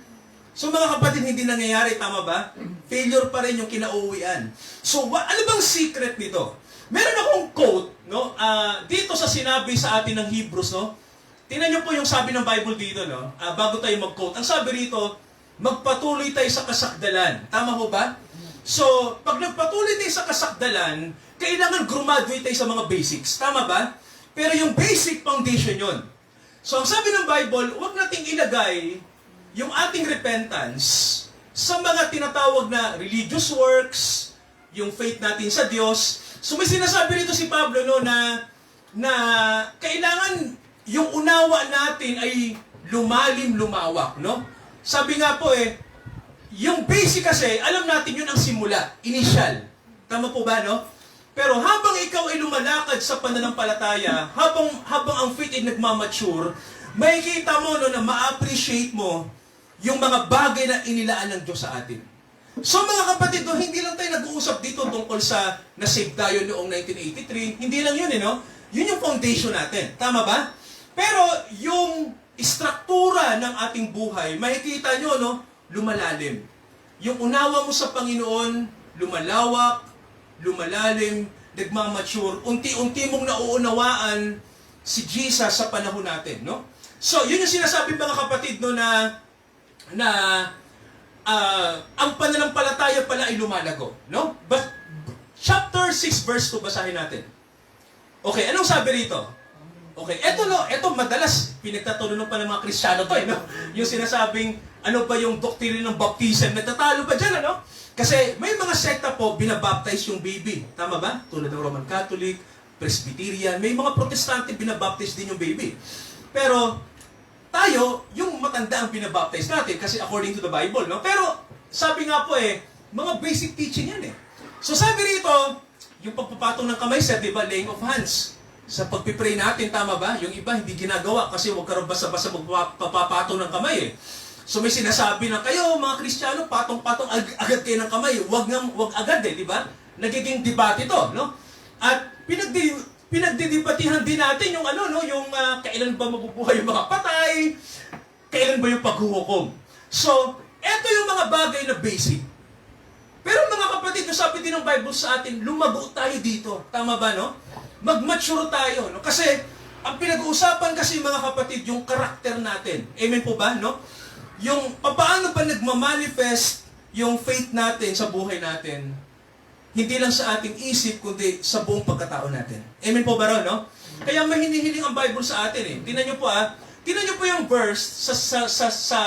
So mga kapatid, hindi nangyayari, tama ba? Failure pa rin yung kinauuwian. So ano bang secret nito? Meron akong quote, no? Dito sa sinabi sa atin ng Hebrews, no? Tingnan niyo po yung sabi ng Bible dito, no? Bago tayo mag-quote. Ang sabi rito, magpatuloy tayo sa kasakdalan. Tama ho ba? So, pag nagpatuloy tayo sa kasakdalan, kailangan graduate tayo sa mga basics. Tama ba? Pero yung basic foundation yon. So, ang sabi ng Bible, huwag nating ilagay yung ating repentance sa mga tinatawag na religious works, yung faith natin sa Diyos. So, may sinasabi rito si Pablo, no, na kailangan yung unawa natin ay lumalim, lumawak, no? Sabi nga po yung basic kasi, alam natin yun ang simula, initial. Tama po ba, no? Pero habang ikaw ay lumalakad sa pananampalataya, habang ang faith ay nagmamature, makikita mo na ma-appreciate mo yung mga bagay na inilaan ng Diyos sa atin. So mga kapatid, hindi lang tayo nag-uusap dito tungkol sa na-save tayo noong 1983. Hindi lang yun, no? Yun yung foundation natin. Tama ba? Pero yung istruktura ng ating buhay, makikita nyo, no? Lumalalim. Yung unawa mo sa Panginoon, lumalawak, lumalalim, nagmamature, unti-unti mong nauunawaan si Jesus sa panahon natin, no? So, yun yung sinasabi mga kapatid, no, na ang pananampalataya pala ay lumalago, no? But chapter 6 verse 2 basahin natin. Okay, anong sabi rito? Okay, eto madalas pinagtatanong pa ng mga Kristiyano to, no? Yung sinasabing, ano ba yung doctrine ng baptism? Nagtatalo pa dyan, ano? Kasi may mga sekta po, binabaptize yung baby. Tama ba? Tulad ng Roman Catholic, Presbyterian, may mga Protestante binabaptize din yung baby. Pero, tayo, yung matanda ang binabaptize natin kasi according to the Bible, no? Pero, sabi nga po mga basic teaching yan So sabi rito, yung pagpapatong ng kamay sa, di ba, laying of hands. Sa pagpipray natin, tama ba? Yung iba hindi ginagawa kasi huwag ka rin basta-basta magpapatong ng kamay So may sinasabi na kayo, mga Kristiyano, patong-patong agad kayo ng kamay. Huwag agad di ba? Nagiging debate ito, no? At pinagdidibatihan din natin yung yung kailan ba mabubuhay yung mga patay, kailan ba yung paghuhukom. So, eto yung mga bagay na basic. Pero mga kapatid, sabi din ng Bible sa atin, lumago tayo dito. Tama ba, no? Mag-mature tayo, no? Kasi, ang pinag-uusapan kasi mga kapatid, yung karakter natin. Amen po ba, no? Yung paano ba nagmamanifest yung faith natin sa buhay natin, hindi lang sa ating isip, kundi sa buong pagkatao natin. Amen po ba ron, no? Kaya may hinihiling ang Bible sa atin Tingnan niyo po tingnan niyo po yung verse sa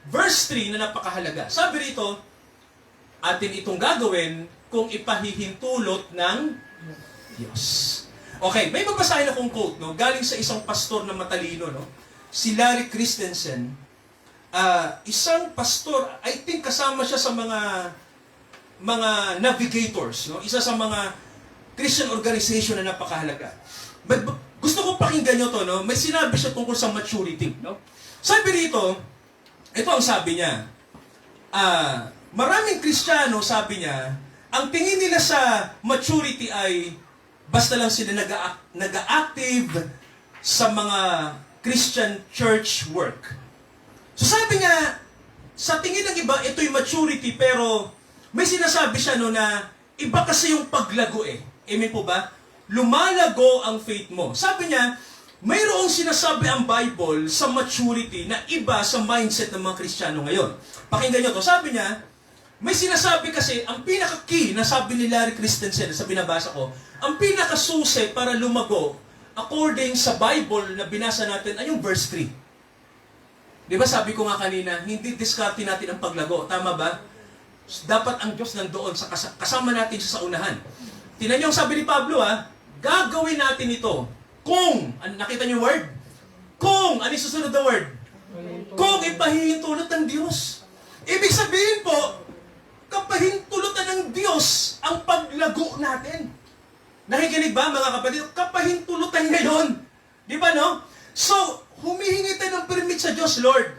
verse 3 na napakahalaga. Sabi rito, atin itong gagawin kung ipahihintulot ng Diyos. Okay, may mabasahin akong quote, no? Galing sa isang pastor na matalino, no? Si Larry Christensen. Isang pastor, I think kasama siya sa mga navigators, no? Isa sa mga Christian organization na napakahalaga. But gusto ko pakinggan nyo to, no? May sinabi siya tungkol sa maturity, no? Sabi rito, ito ang sabi niya, maraming Kristiyano, sabi niya, ang tingin nila sa maturity ay basta lang sila nag-active sa mga Christian church work. So sabi niya, sa tingin ng iba, ito yung maturity, pero may sinasabi siya na iba kasi yung paglago Amen po ba? Lumalago ang faith mo. Sabi niya, mayroong sinasabi ang Bible sa maturity na iba sa mindset ng mga Kristiyano ngayon. Pakinggan niyo to. Sabi niya, may sinasabi kasi, ang pinaka-key na sabi ni Larry Christensen sa binabasa ko, ang pinaka-susi para lumago, according sa Bible na binasa natin, ay yung verse 3. Di ba sabi ko nga kanina, hindi diskarte natin ang paglago. Tama ba? Dapat ang Diyos nandoon, kasama natin siya sa unahan. Tingnan niyo ang sabi ni Pablo, gagawin natin ito kung, nakita niyo yung word? Kung, ano yung susunod na word? Kung ipahihintulot ng Diyos. Ibig sabihin po, kapahintulutan ng Diyos ang paglago natin. Nakikinig ba mga kapatid? Kapahintulutan ngayon. Di ba no? So, humihingi tayo ng permit sa Diyos, Lord.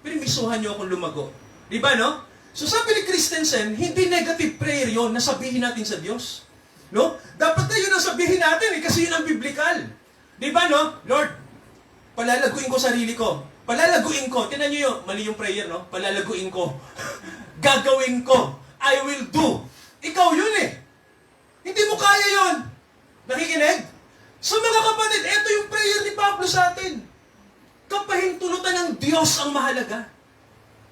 Permisuhan niyo akong lumago. Di ba no? So sabi ni Christensen, hindi negative prayer yon na sabihin natin sa Diyos. No? Dapat na yun ang sabihin natin kasi yun ang biblical. Di ba no? Lord, palalaguin ko sarili ko. Palalaguin ko. Tingnan niyo yun. Mali yung prayer, no? Palalaguin ko. Gagawin ko. I will do. Ikaw yun Hindi mo kaya yun. Nakikinig? So mga kapatid, ito yung prayer ni Pablo sa atin. Kapahintulutan ng Diyos ang mahalaga.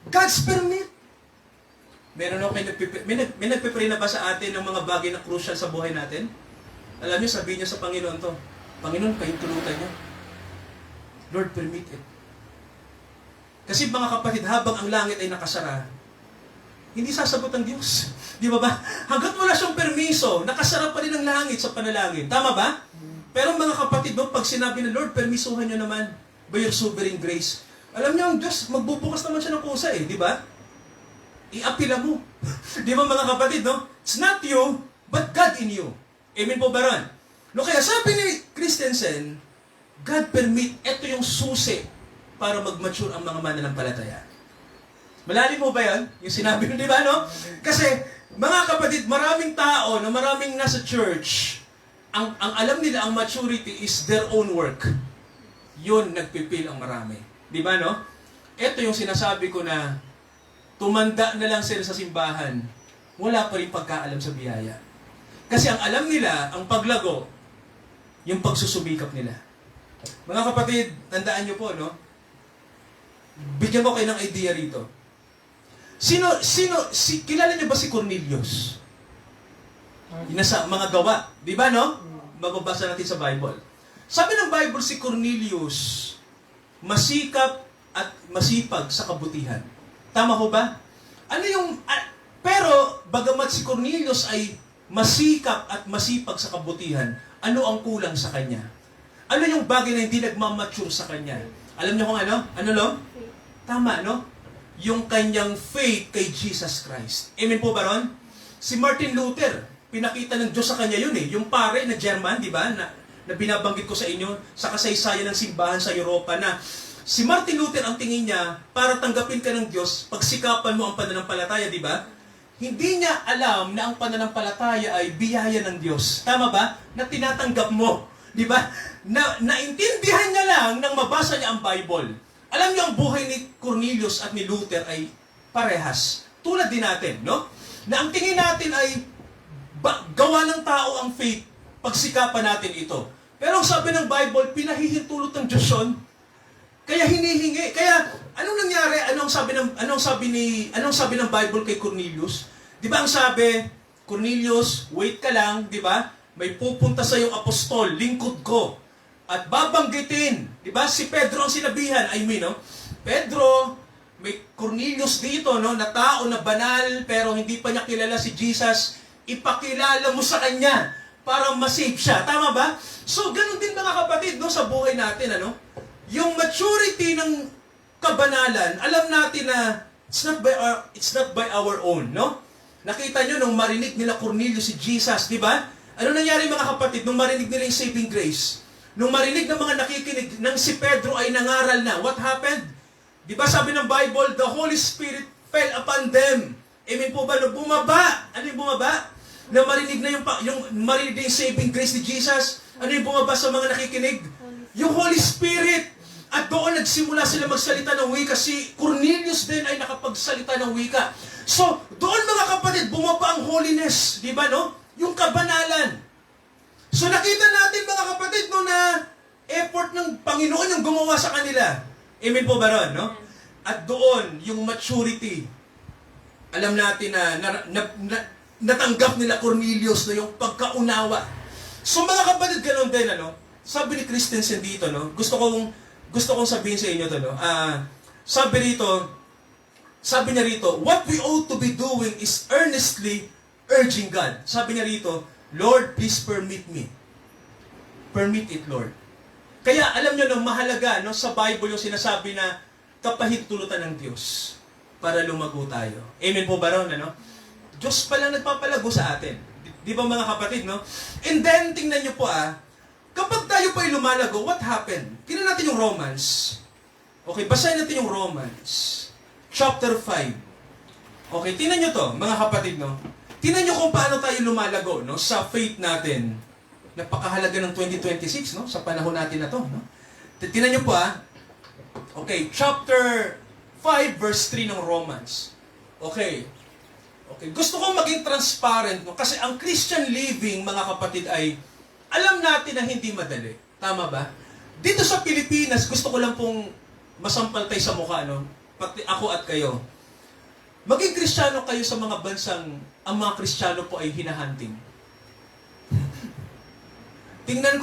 God's permit. Meron ako may nagpipray na ba sa atin ng mga bagay na crucial sa buhay natin? Alam niyo, sabihin niyo sa Panginoon to, Panginoon, pahintulutan niyo. Lord, permit it. Kasi mga kapatid, habang ang langit ay nakasara, hindi sasagot ang Diyos. Di ba ba? Hanggat wala siyang permiso, nakasara pa rin ang langit sa panalangin. Tama ba? Pero mga kapatid, pag sinabi ng Lord, permisuhan niyo naman by your sovereign grace. Alam niyo, ang Diyos, magbubukas naman siya ng kusa di ba? I-apila mo. Di ba mga kapatid, no? It's not you, but God in you. Amen po ba ron? No, kaya sabi ni Christensen, God permit, ito yung susi para mag-mature ang mga mananampalataya. Malalim mo ba yan? Yung sinabi mo, di ba, no? Kasi, mga kapatid, maraming tao na maraming nasa church, ang alam nila, ang maturity is their own work. Yun, nagpipil ang marami. Di ba, no? Ito yung sinasabi ko na tumanda na lang sila sa simbahan, wala pa rin pagkaalam sa biyaya. Kasi ang alam nila, ang paglago, yung pagsusumikap nila. Mga kapatid, tandaan nyo po, no? Bigyan ko kayo ng idea rito. Kilala niyo ba si Cornelius? Nasa mga gawa, di ba, no? Mababasa natin sa Bible. Sabi ng Bible si Cornelius, masikap at masipag sa kabutihan. Tama ho ba? Ano yung... pero, bagamat si Cornelius ay masikap at masipag sa kabutihan, ano ang kulang sa kanya? Ano yung bagay na hindi nagmamature sa kanya? Alam niyo kung ano? Ano lo? Tama, no? Yung kanyang faith kay Jesus Christ. Amen po ba ron? Si Martin Luther, pinakita ng Diyos sa kanya yun eh. Yung pare na German, di ba? Na binabanggit ko sa inyo sa kasaysayan ng simbahan sa Europa na si Martin Luther ang tingin niya para tanggapin ka ng Diyos, pagsikapan mo ang pananampalataya, di ba? Hindi niya alam na ang pananampalataya ay biyaya ng Diyos. Tama ba? Na tinatanggap mo. Di ba? Naintindihan niya lang nang mabasa niya ang Bible. Alam niyo ang buhay ni Cornelius at ni Luther ay parehas. Tulad din natin, no? Na ang tingin natin ay gawa ng tao ang faith, pagsikapan natin ito. Pero ang sabi ng Bible, pinahihintulot ng Diyos yun. Kaya hinihingi. Kaya anong nangyari? Anong sabi ng Bible kay Cornelius? 'Di ba ang sabi, Cornelius, wait ka lang, 'di ba? May pupunta sa iyong apostol, lingkod ko. At babanggitin, 'di ba? Si Pedro ang sinabihan, no? Pedro, may Cornelius dito, no, na tao na banal pero hindi pa niya kilala si Jesus. Ipakilala mo sa kanya para ma-save siya. Tama ba? So, ganun din mga kapatid, no, sa buhay natin, ano? Yung maturity ng kabanalan, alam natin na it's not by our own, no? Nakita nyo nung marinig nila Cornelius si Jesus, di ba? Ano nangyari mga kapatid nung marinig nila yung saving grace? Nung marinig ng mga nakikinig nang si Pedro ay nangaral na, what happened? Di ba sabi ng Bible, the Holy Spirit fell upon them. Amen po ba? Nung bumaba, ano yung bumaba? Na marinig na marinig na yung saving grace ni Jesus. Ano yung bumaba sa mga nakikinig? Yung Holy Spirit. At doon nagsimula sila magsalita ng wika. Si Cornelius din ay nakapagsalita ng wika. So, doon mga kapatid, bumaba ang holiness. Di ba, no? Yung kabanalan. So, nakita natin mga kapatid, no, na effort ng Panginoon yung gumawa sa kanila. Amen po ba ron, no? At doon, yung maturity. Alam natin na natanggap nila Cornelius, no, yung pagkaunawa. So, mga kapatid, ganoon din, ano? Sabi ni Christensen dito, no? Gusto kong sabihin sa inyo to, no? Sabi niya rito, what we ought to be doing is earnestly urging God. Sabi niya rito, Lord, please permit me. Permit it, Lord. Kaya alam niyo no, mahalaga no, sa Bible yung sinasabi na kapahintulutan ng Diyos para lumago tayo. Amen po ba ron, ano? Diyos pala nagpapalago sa atin. Di ba mga kapatid, no? And then, tingnan niyo po kapag tayo pa ay lumalago, what happened? Tingnan natin yung Romans. Okay, basahin natin yung Romans. Chapter 5. Okay, tingnan nyo to, mga kapatid, no? Tingnan nyo kung paano tayo lumalago, no? Sa faith natin. Napakahalaga ng 2026, no? Sa panahon natin na to, no? Tingnan nyo po, Okay, chapter 5, verse 3 ng Romans. Okay. Gusto kong maging transparent, no? Kasi ang Christian living, mga kapatid, ay alam natin na hindi madali. Tama ba? Dito sa Pilipinas, gusto ko lang pong masampal tayo sa mukha, no? Pati ako at kayo. Maging Kristiyano kayo sa mga bansang ang mga Kristiyano po ay hinahunting. Tingnan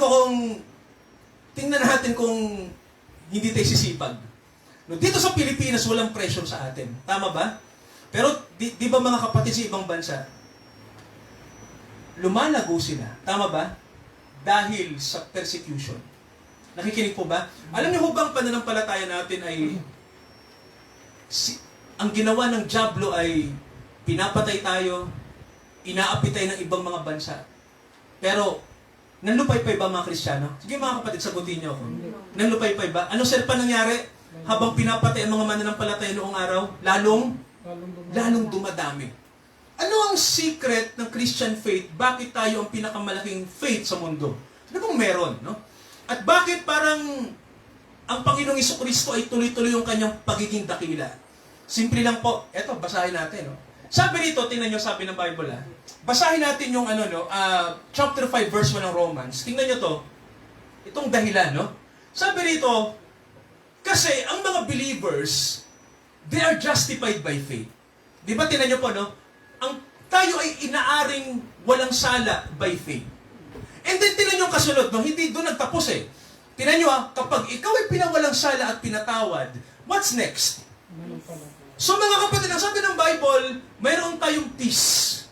natin kung hindi tayo sisipag. No, dito sa Pilipinas, walang pressure sa atin. Tama ba? Pero, di ba mga kapatid sa ibang bansa, lumalago sila. Tama ba? Dahil sa persecution. Nakikinig po ba? Alam niyo ho bang pananampalataya natin ay ang ginawa ng dyablo ay pinapatay tayo, inaapi tayo ng ibang mga bansa. Pero, nanlupaypay ba mga Kristiyano? Sige mga kapatid, sagutin niyo ako. Nanlupaypay ba? Ano sir pa nangyari? Habang pinapatay ang mga mananampalataya noong araw, lalong dumadami. Ano ang secret ng Christian faith? Bakit tayo ang pinakamalaking faith sa mundo? Ano bang meron, no? At bakit parang ang Panginoong Jesucristo ay tuloy-tuloy yung kanyang pagiging dakila? Simple lang po. Eto, basahin natin, no? Sabi rito, tingnan nyo, sabi ng Bible, Basahin natin yung, chapter 5, verse 1 ng Romans. Tingnan nyo to. Itong dahilan, no? Sabi rito, kasi ang mga believers, they are justified by faith. Di ba, tingnan nyo po, no? Tayo ay inaaring walang sala by faith. And then, tingnan nyo kasunod, no? Hindi doon nagtapos, Tinan nyo kapag ikaw ay pinawalang sala at pinatawad, what's next? So mga kapatid, ang sabi ng Bible, mayroon tayong peace.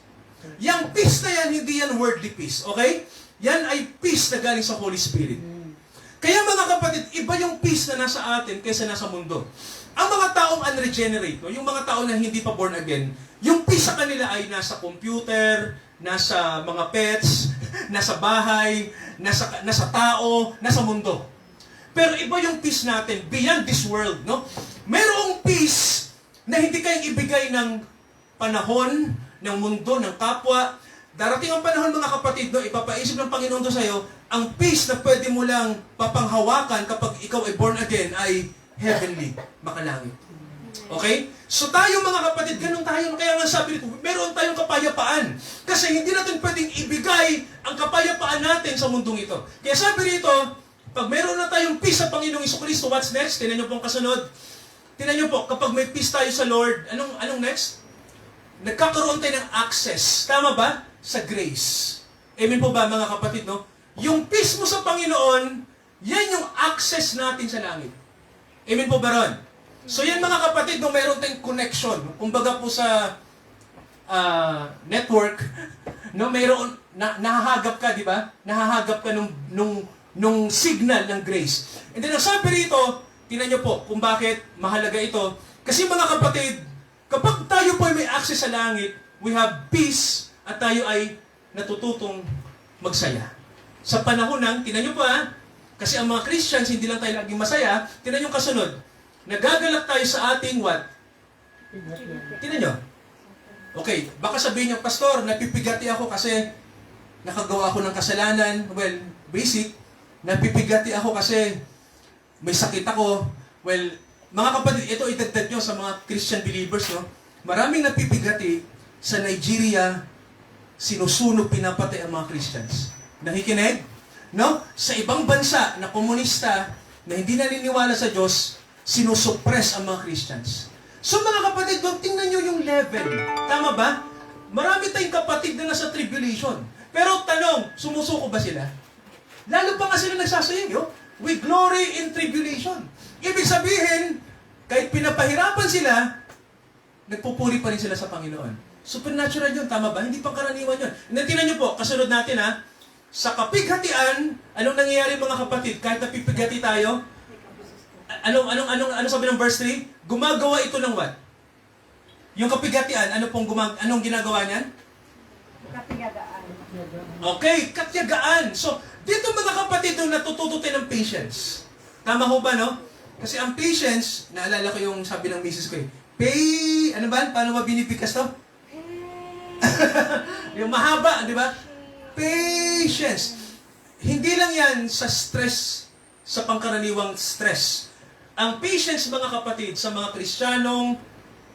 Yang peace na yan, hindi yan worldly peace. Okay? Yan ay peace na galing sa Holy Spirit. Kaya mga kapatid, iba yung peace na nasa atin kaysa nasa mundo. Ang mga taong unregenerate, yung mga taong na hindi pa born again, yung peace sa kanila ay nasa computer, nasa mga pets, nasa bahay, nasa tao, nasa mundo. Pero iba yung peace natin beyond this world, no? Mayroong peace na hindi kayang ibigay ng panahon, ng mundo, ng kapwa. Darating ang panahon, mga kapatid, no, ipapaisip ng Panginoon to sa'yo, ang peace na pwede mo lang papanghawakan kapag ikaw ay born again ay heavenly, makalangit. Okay? So tayo mga kapatid, ganun tayo. Kaya nga sabi nito, meron tayong kapayapaan. Kasi hindi natin pwedeng ibigay ang kapayapaan natin sa mundong ito. Kaya sabi rito, pag meron na tayong peace sa Panginoong Jesucristo, what's next? Tingnan niyo pong kasunod. Tingnan niyo po, kapag may peace tayo sa Lord, anong next? Nagkakaroon tayo ng access. Tama ba? Sa grace. Amen po ba mga kapatid, no? Yung peace mo sa Panginoon, yan yung access natin sa langit. Amen po ba ron? So yan mga kapatid, no, meron tayong connection. Kumbaga po sa network, no, mayroon, nahahagap ka, di ba? Nahahagap ka nung signal ng grace. And then ang sabi rito, tingnan nyo po kung bakit mahalaga ito. Kasi mga kapatid, kapag tayo po ay may access sa langit, we have peace at tayo ay natututong magsaya. Sa panahon ng, tingnan nyo pa, kasi ang mga Christians, hindi lang tayo laging masaya, tingnan nyo kasunod, nagagalak tayo sa ating what? Tingnan nyo. Okay, baka sabihin nyo, Pastor, napipigati ako kasi nakagawa ako ng kasalanan. Well, basic, napipigati ako kasi may sakit ako. Well, mga kapatid, ito idagdag nyo sa mga Christian believers, no? Maraming napipigati sa Nigeria, sinusunog, pinapatay ang mga Christians. Nakikinig? No? Sa ibang bansa na komunista, na hindi naniniwala sa Diyos, sinusuppress ang mga Christians. So mga kapatid, tingnan nyo yung level. Tama ba? Marami tayong kapatid na nasa tribulation. Pero tanong, sumusuko ba sila? Lalo pa nga sila nagsasayang, yo? We glory in tribulation. Ibig sabihin, kahit pinapahirapan sila, nagpupuri pa rin sila sa Panginoon. Supernatural yun, tama ba? Hindi pang karaniwan yun. And then, tingnan nyo po, kasunod natin ha, sa kapighatian, anong nangyayari mga kapatid? Kahit napipighati tayo, ano sabi ng verse 3? Gumagawa ito ng what? Yung kapighatian, anong ginagawa niyan? Katiyagaan. Okay, katyagaan. So, dito mga kapatid, nung natututo tayo ng patience. Tama ho ba, no? Kasi ang patience, naalala ko yung sabi ng misis ko eh, ano ba? Paano ba binibigkas to? Yung mahaba, di ba? Patience. Hindi lang yan sa stress, sa pangkaraniwang stress. Ang patience, mga kapatid, sa mga Kristiyanong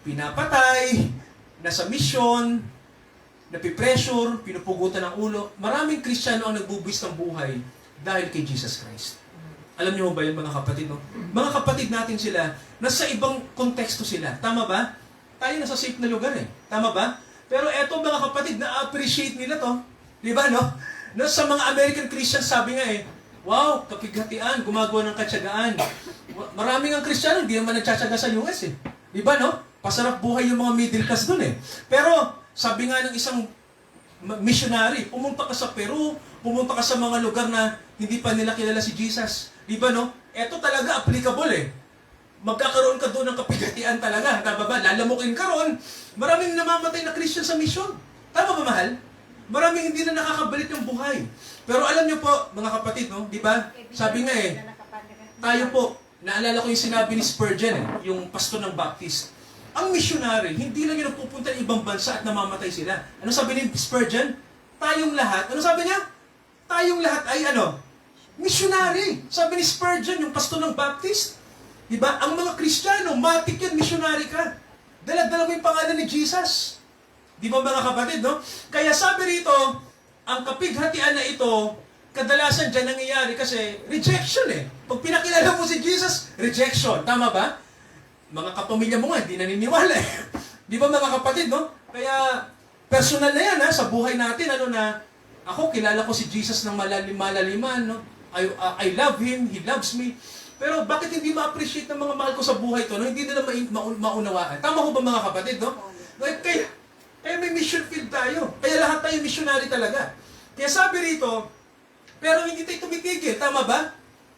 pinapatay, nasa mission, napipressure, pinupugutan ng ulo. Maraming Kristiyano ang nagbubuwis ng buhay dahil kay Jesus Christ. Alam niyo ba yun, mga kapatid? No? Mga kapatid natin sila, nasa ibang konteksto sila. Tama ba? Tayo nasa safe na lugar eh. Tama ba? Pero eto mga kapatid, na-appreciate nila to. Di ba, no? No, sa mga American Christians, sabi nga eh, wow, kapighatian, gumagawa ng katyagaan. Maraming ang Kristiyano, hindi naman nagtsatsaga sa US eh. Di ba, no? Pasarap buhay yung mga middle class dun eh. Pero, sabi nga ng isang missionary, pumunta ka sa Peru, pumunta ka sa mga lugar na hindi pa nila kilala si Jesus. Di ba, no? Eto talaga applicable eh. Magkakaroon ka doon ng kapighatian talaga. Tama ba? Lalamukin ka ron. Maraming namamatay na Christian sa mission. Tama ba, mahal? Maraming hindi na nakakabalik ng buhay. Pero alam niyo po, mga kapatid, no? Di ba? Sabi nga eh, tayo po, naalala ko yung sinabi ni Spurgeon eh, yung pastor ng Baptist. Ang missionary, hindi lang yun pupunta ng ibang bansa at namamatay sila. Ano sabi ni Spurgeon? Tayong lahat, ano sabi niya? Tayong lahat ay ano? Missionary. Sabi ni Spurgeon, yung pastor ng Baptist. Diba? Ang mga Kristiyano, matik yan, missionary ka. Dalag-dalag mo yung pangalan ni Jesus. Di ba mga kapatid, no? Kaya sabi rito, ang kapighatian na ito, kadalasan dyan nangyayari kasi rejection eh. Pag pinakilala mo si Jesus, rejection. Tama ba? Mga kapamilya mo nga, hindi naniniwala eh. Di ba mga kapatid, no? Kaya, personal na yan ha, sa buhay natin, ano na, ako, kilala ko si Jesus ng malaliman, no? I love him, he loves me. Pero bakit hindi ma-appreciate ng mga mahal ko sa buhay ko, no? Hindi nila maunawaan. Tama ko ba mga kapatid, no? Kaya may mission field tayo. Kaya lahat tayo missionary talaga. Kaya sabi rito, pero hindi tayo tumitigil. Tama ba?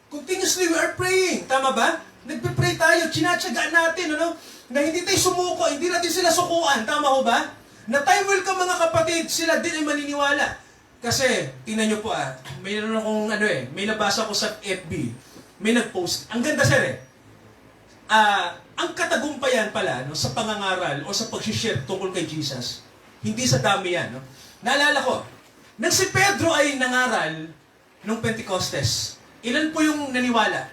Continuously we are praying. Tama ba? Nagpe-pray tayo, tsinatsagaan natin, ano? Na hindi tayo sumuko, hindi natin sila sukuan. Tama ko ba? Na time will come mga kapatid, sila din ay maniniwala. Kasi, tingnan nyo po mayroon akong may nabasa ko sa FB. May nag-post. Ang ganda sir ang katagumpayan pala no, sa pangangaral o sa pag-share tungkol kay Jesus, hindi sa dami yan. No? Naalala ko, nang si Pedro ay nangaral nung Pentecostes, ilan po yung naniwala?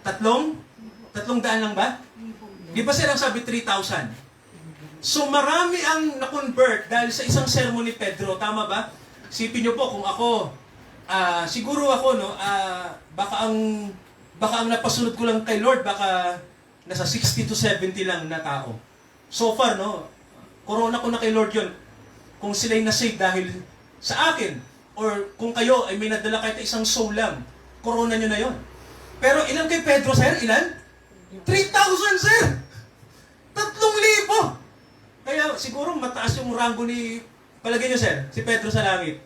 300 lang ba? Di ba sir ang sabi 3,000? So marami ang na-convert dahil sa isang sermon ni Pedro, tama ba? Sipin nyo po kung ako, siguro ako, no, baka ang napasunod ko lang kay Lord, baka nasa 60 to 70 lang na tao. So far, no, corona ko na kay Lord yun. Kung sila'y na-save dahil sa akin, or kung kayo ay may nadala kahit isang soul lang, corona nyo na yon. Pero ilan kay Pedro, sir? Ilan? 3,000, sir! 3,000! Kaya siguro mataas yung rango ni, palagay nyo, sir, si Pedro sa langit.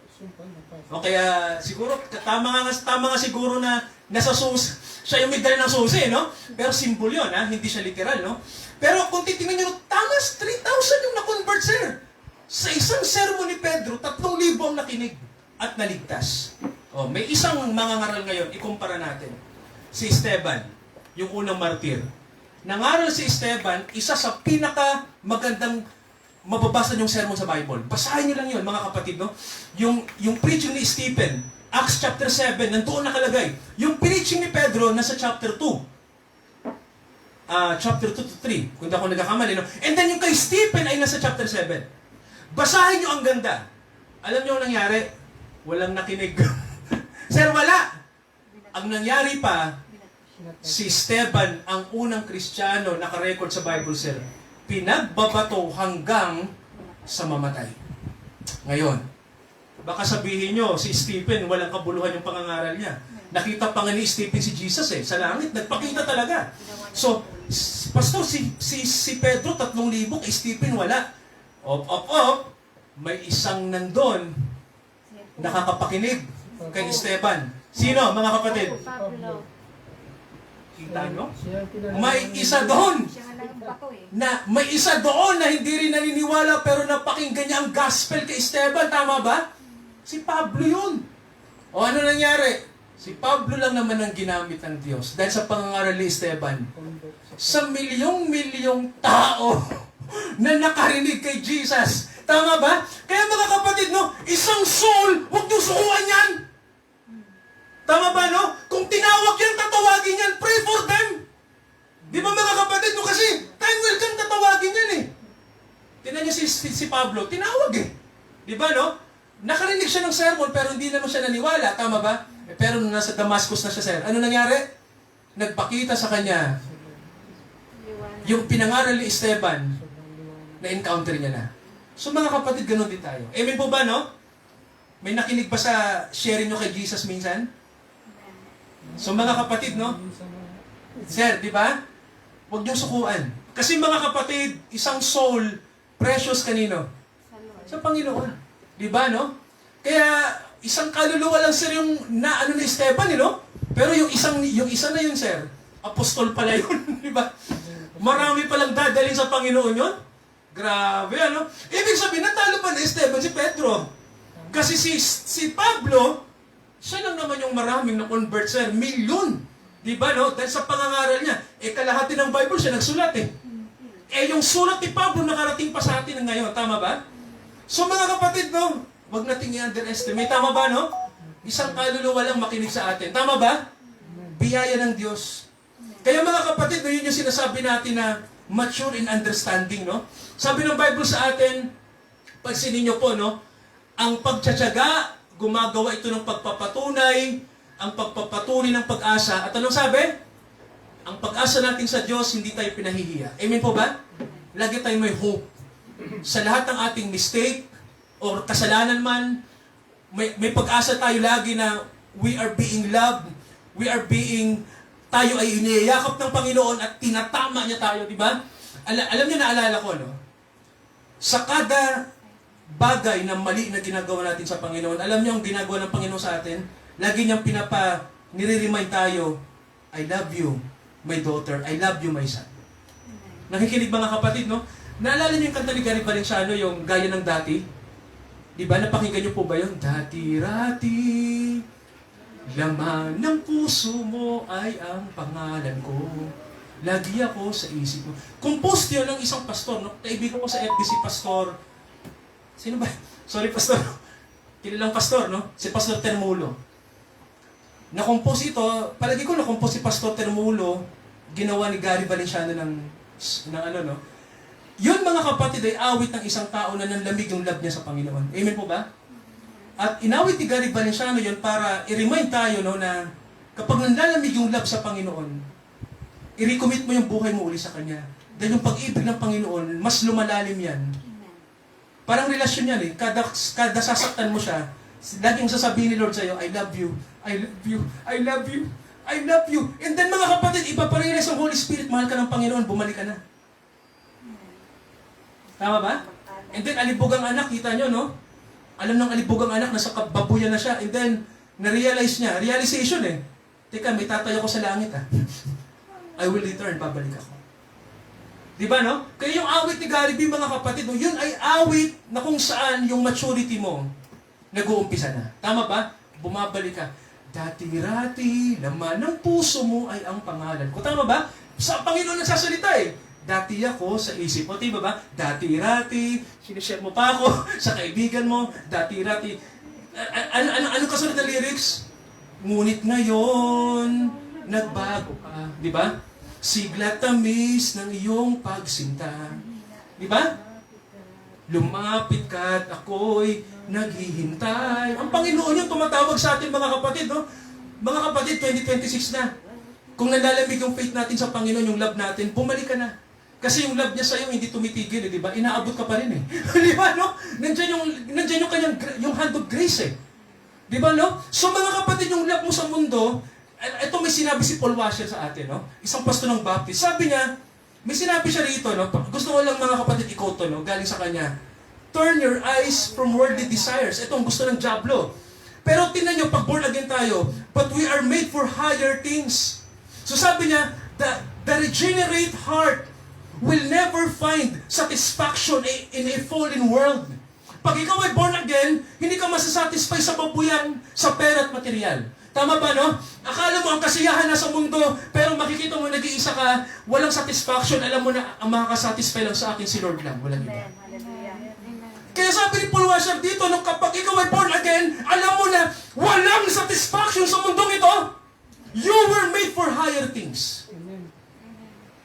O kaya siguro, tama nga siguro na nasa susi, siya yung may dala ng susi, no? Pero symbol yun, hindi siya literal, no? Pero kung titingnan nyo, tama, 3,000 yung na-convert, sir. Sa isang sermon ni Pedro, 3,000 ang nakinig at naligtas. O, may isang mangangaral ngayon, ikumpara natin. Si Esteban, yung unang martir. Nangaral si Esteban, isa sa pinaka magandang mababasa yung sermon sa Bible. Basahin niyo lang yun, mga kapatid, no? Yung preaching ni Stephen, Acts chapter 7, nandoon nakalagay. Yung preaching ni Pedro, nasa chapter 2. Chapter 2 to 3, kung di ako nagkakamali, no? And then yung kay Stephen ay nasa chapter 7. Basahin niyo ang ganda. Alam niyo ang nangyari? Walang nakinig. Sir, wala! Ang nangyari pa, si Esteban, ang unang Kristiyano nakarecord sa Bible, sir, pinagbabato hanggang sa mamatay. Ngayon, baka sabihin nyo, si Stephen, walang kabuluhan yung pangangaral niya. Nakita pa nga ni Stephen si Jesus sa langit. Nagpakita talaga. So, pastor, si Pedro, 3,000, kay Stephen, wala. May isang nandun, nakakapakinig kay Esteban. Sino, mga kapatid? Kita nyo? May isa doon may isa doon na hindi rin naniniwala pero napakinggan niya ang gospel kay Esteban. Tama ba? Si Pablo yun. O ano nangyari? Si Pablo lang naman ang ginamit ng Diyos dahil sa pangangaral ni Esteban. Sa milyong-milyong tao na nakarinig kay Jesus. Tama ba? Kaya mga kapatid, no, isang soul, huwag niyo sukuan yan. Tama ba, no? Kung tinawag yan, tatawagin yan. Pray for them. Di ba mga kapatid, no? Kasi time will come, tatawagin yan Tingnan niyo si Pablo, tinawag Di ba, no? Nakarinig siya ng sermon, pero hindi naman siya naniwala. Tama ba? Pero nung nasa Damascus na siya, sir, ano nangyari? Nagpakita sa kanya yung pinangaral ni Esteban na encounter niya na. So mga kapatid, ganun din tayo. Amen po ba, no? May nakinig ba sa sharing nyo kay Jesus minsan? So mga kapatid, no? Sir, di ba? Huwag niyong sukuan. Kasi mga kapatid, isang soul, precious kanino? Sa Panginoon. Di ba, no? Kaya, isang kaluluwa lang, sir, yung naano ni Esteban, no? Pero yung isa na yun, sir, apostol pala yun, di ba? Marami palang dadalhin sa Panginoon yun. Grabe, ano? Ibig sabihin, natalo pa ni Esteban si Pedro. Kasi si Pablo, siya lang naman yung maraming na-convert, sir. Milyon. Di ba, no? Dahil sa pangangaral niya, kalahati ng Bible siya nagsulat, yung sulat ni Pablo nakarating pa sa atin ngayon. Tama ba? So, mga kapatid, no? Huwag nating i-underestimate. Tama ba, no? Isang kaluluwa lang makinig sa atin. Tama ba? Biyaya ng Diyos. Kaya mga kapatid, no, yun yung sinasabi natin na mature in understanding, no? Sabi ng Bible sa atin, pansinin niyo po, no? Ang pagtsatsaga, gumagawa ito ng pagpapatunay, ang pagpapatunay ng pag-asa. At anong sabi? Ang pag-asa natin sa Diyos, hindi tayo pinahihiya. Amen po ba? Lagi tayo may hope. Sa lahat ng ating mistake, or kasalanan man, may pag-asa tayo lagi na we are being loved, tayo ay iniyayakap ng Panginoon at tinatama niya tayo, di ba? Alam niyo, naalala ko, no? Sa kada bagay na mali na ginagawa natin sa Panginoon, alam niyo ang ginagawa ng Panginoon sa atin? Lagi niyang nire-remind tayo, I love you, my daughter. I love you, my son. Nakikinig mga kapatid, no? Naalala niyo yung kanta ni Gary Valenciano, yung Gaya ng Dati? Di ba? Napakinggan niyo po ba yun? Dati-rati, laman ng puso mo ay ang pangalan ko. Lagi ako sa isip mo. Composed yun ng isang pastor, no? Kaibigan ko sa FBC, Pastor. Sino ba? Sorry, Pastor. Kilalang pastor, no? Si Pastor Termulo. Na-compose ito, palagi ko na-compose si Pastor Termulo, ginawa ni Gary Valenciano ng ano, no? Yun mga kapatid ay awit ng isang tao na nanlamig yung love niya sa Panginoon. Amen po ba? At inawit ni Gary Valenciano yun para i-remind tayo, no, na kapag nanlalamig yung love sa Panginoon, i-recommit mo yung buhay mo uli sa Kanya. Dahil yung pag-ibig ng Panginoon, mas lumalalim yan. Parang relasyon yan eh. Kada sasaktan mo siya, laging sasabihin ni Lord sa'yo, I love you, I love you, I love you, I love you. And then mga kapatid, ipaparealize ang Holy Spirit, mahal ka ng Panginoon, bumalik ka na. Tama ba? And then, alibugang anak, kita nyo, no? Alam ng alibugang anak, nasa babuyan na siya. And then, na-realize niya, realization eh. Teka, may tatayo ko sa langit ah. I will return, babalik ako. Di ba, no? Kaya yung awit ni Gary B, mga kapatid, no, yun ay awit na kung saan yung maturity mo nag-uumpisa na. Tama ba? Bumabalik ka. Dati-rati, laman ng puso mo ay ang pangalan ko. Tama ba? Sa Panginoon nagsasalita eh. Dati ako sa isip mo, diba ba? Dati-rati, sinishare mo pa ako sa kaibigan mo, dati-rati. Ano kasunod na lyrics? Ngunit ngayon, nagbago ka. Di ba? Sigla tamis ng iyong pagsinta. Di ba? Lumapit ka at ako'y naghihintay. Ang Panginoon yung tumatawag sa atin mga kapatid, no? Mga kapatid, 2026 na. Kung nalalamig yung faith natin sa Panginoon, yung love natin, bumalik ka na. Kasi yung love niya sa'yo hindi tumitigil, di ba? Inaabot ka pa rin eh. Di ba, no? Nandiyan yung kanyang, yung hand of grace eh. Di ba, no? So mga kapatid, yung love mo sa mundo, ito may sinabi si Paul Washer sa atin, no? Isang pastor ng Baptist. Sabi niya, may sinabi siya rito, no? Gusto ko lang mga kapatid i-quote to, no? Galing sa kanya. Turn your eyes from worldly desires. Ito ang gusto ng Diablo. Pero tingnan nyo, pag born again tayo, but we are made for higher things. So sabi niya, the regenerate heart will never find satisfaction in a fallen world. Pag ikaw ay born again, hindi ka masasatisfy sa babuyan, sa pera at material. Tama ba, no? Akala mo ang kasiyahan na sa mundo, pero makikita mo nag-iisa ka, walang satisfaction, alam mo na ang makakasatisfy lang sa akin si Lord lang, walang iba. Hallelujah. Kaya sabi ni Paul Washer dito, nung kapag ikaw ay born again, alam mo na walang satisfaction sa mundong ito. You were made for higher things.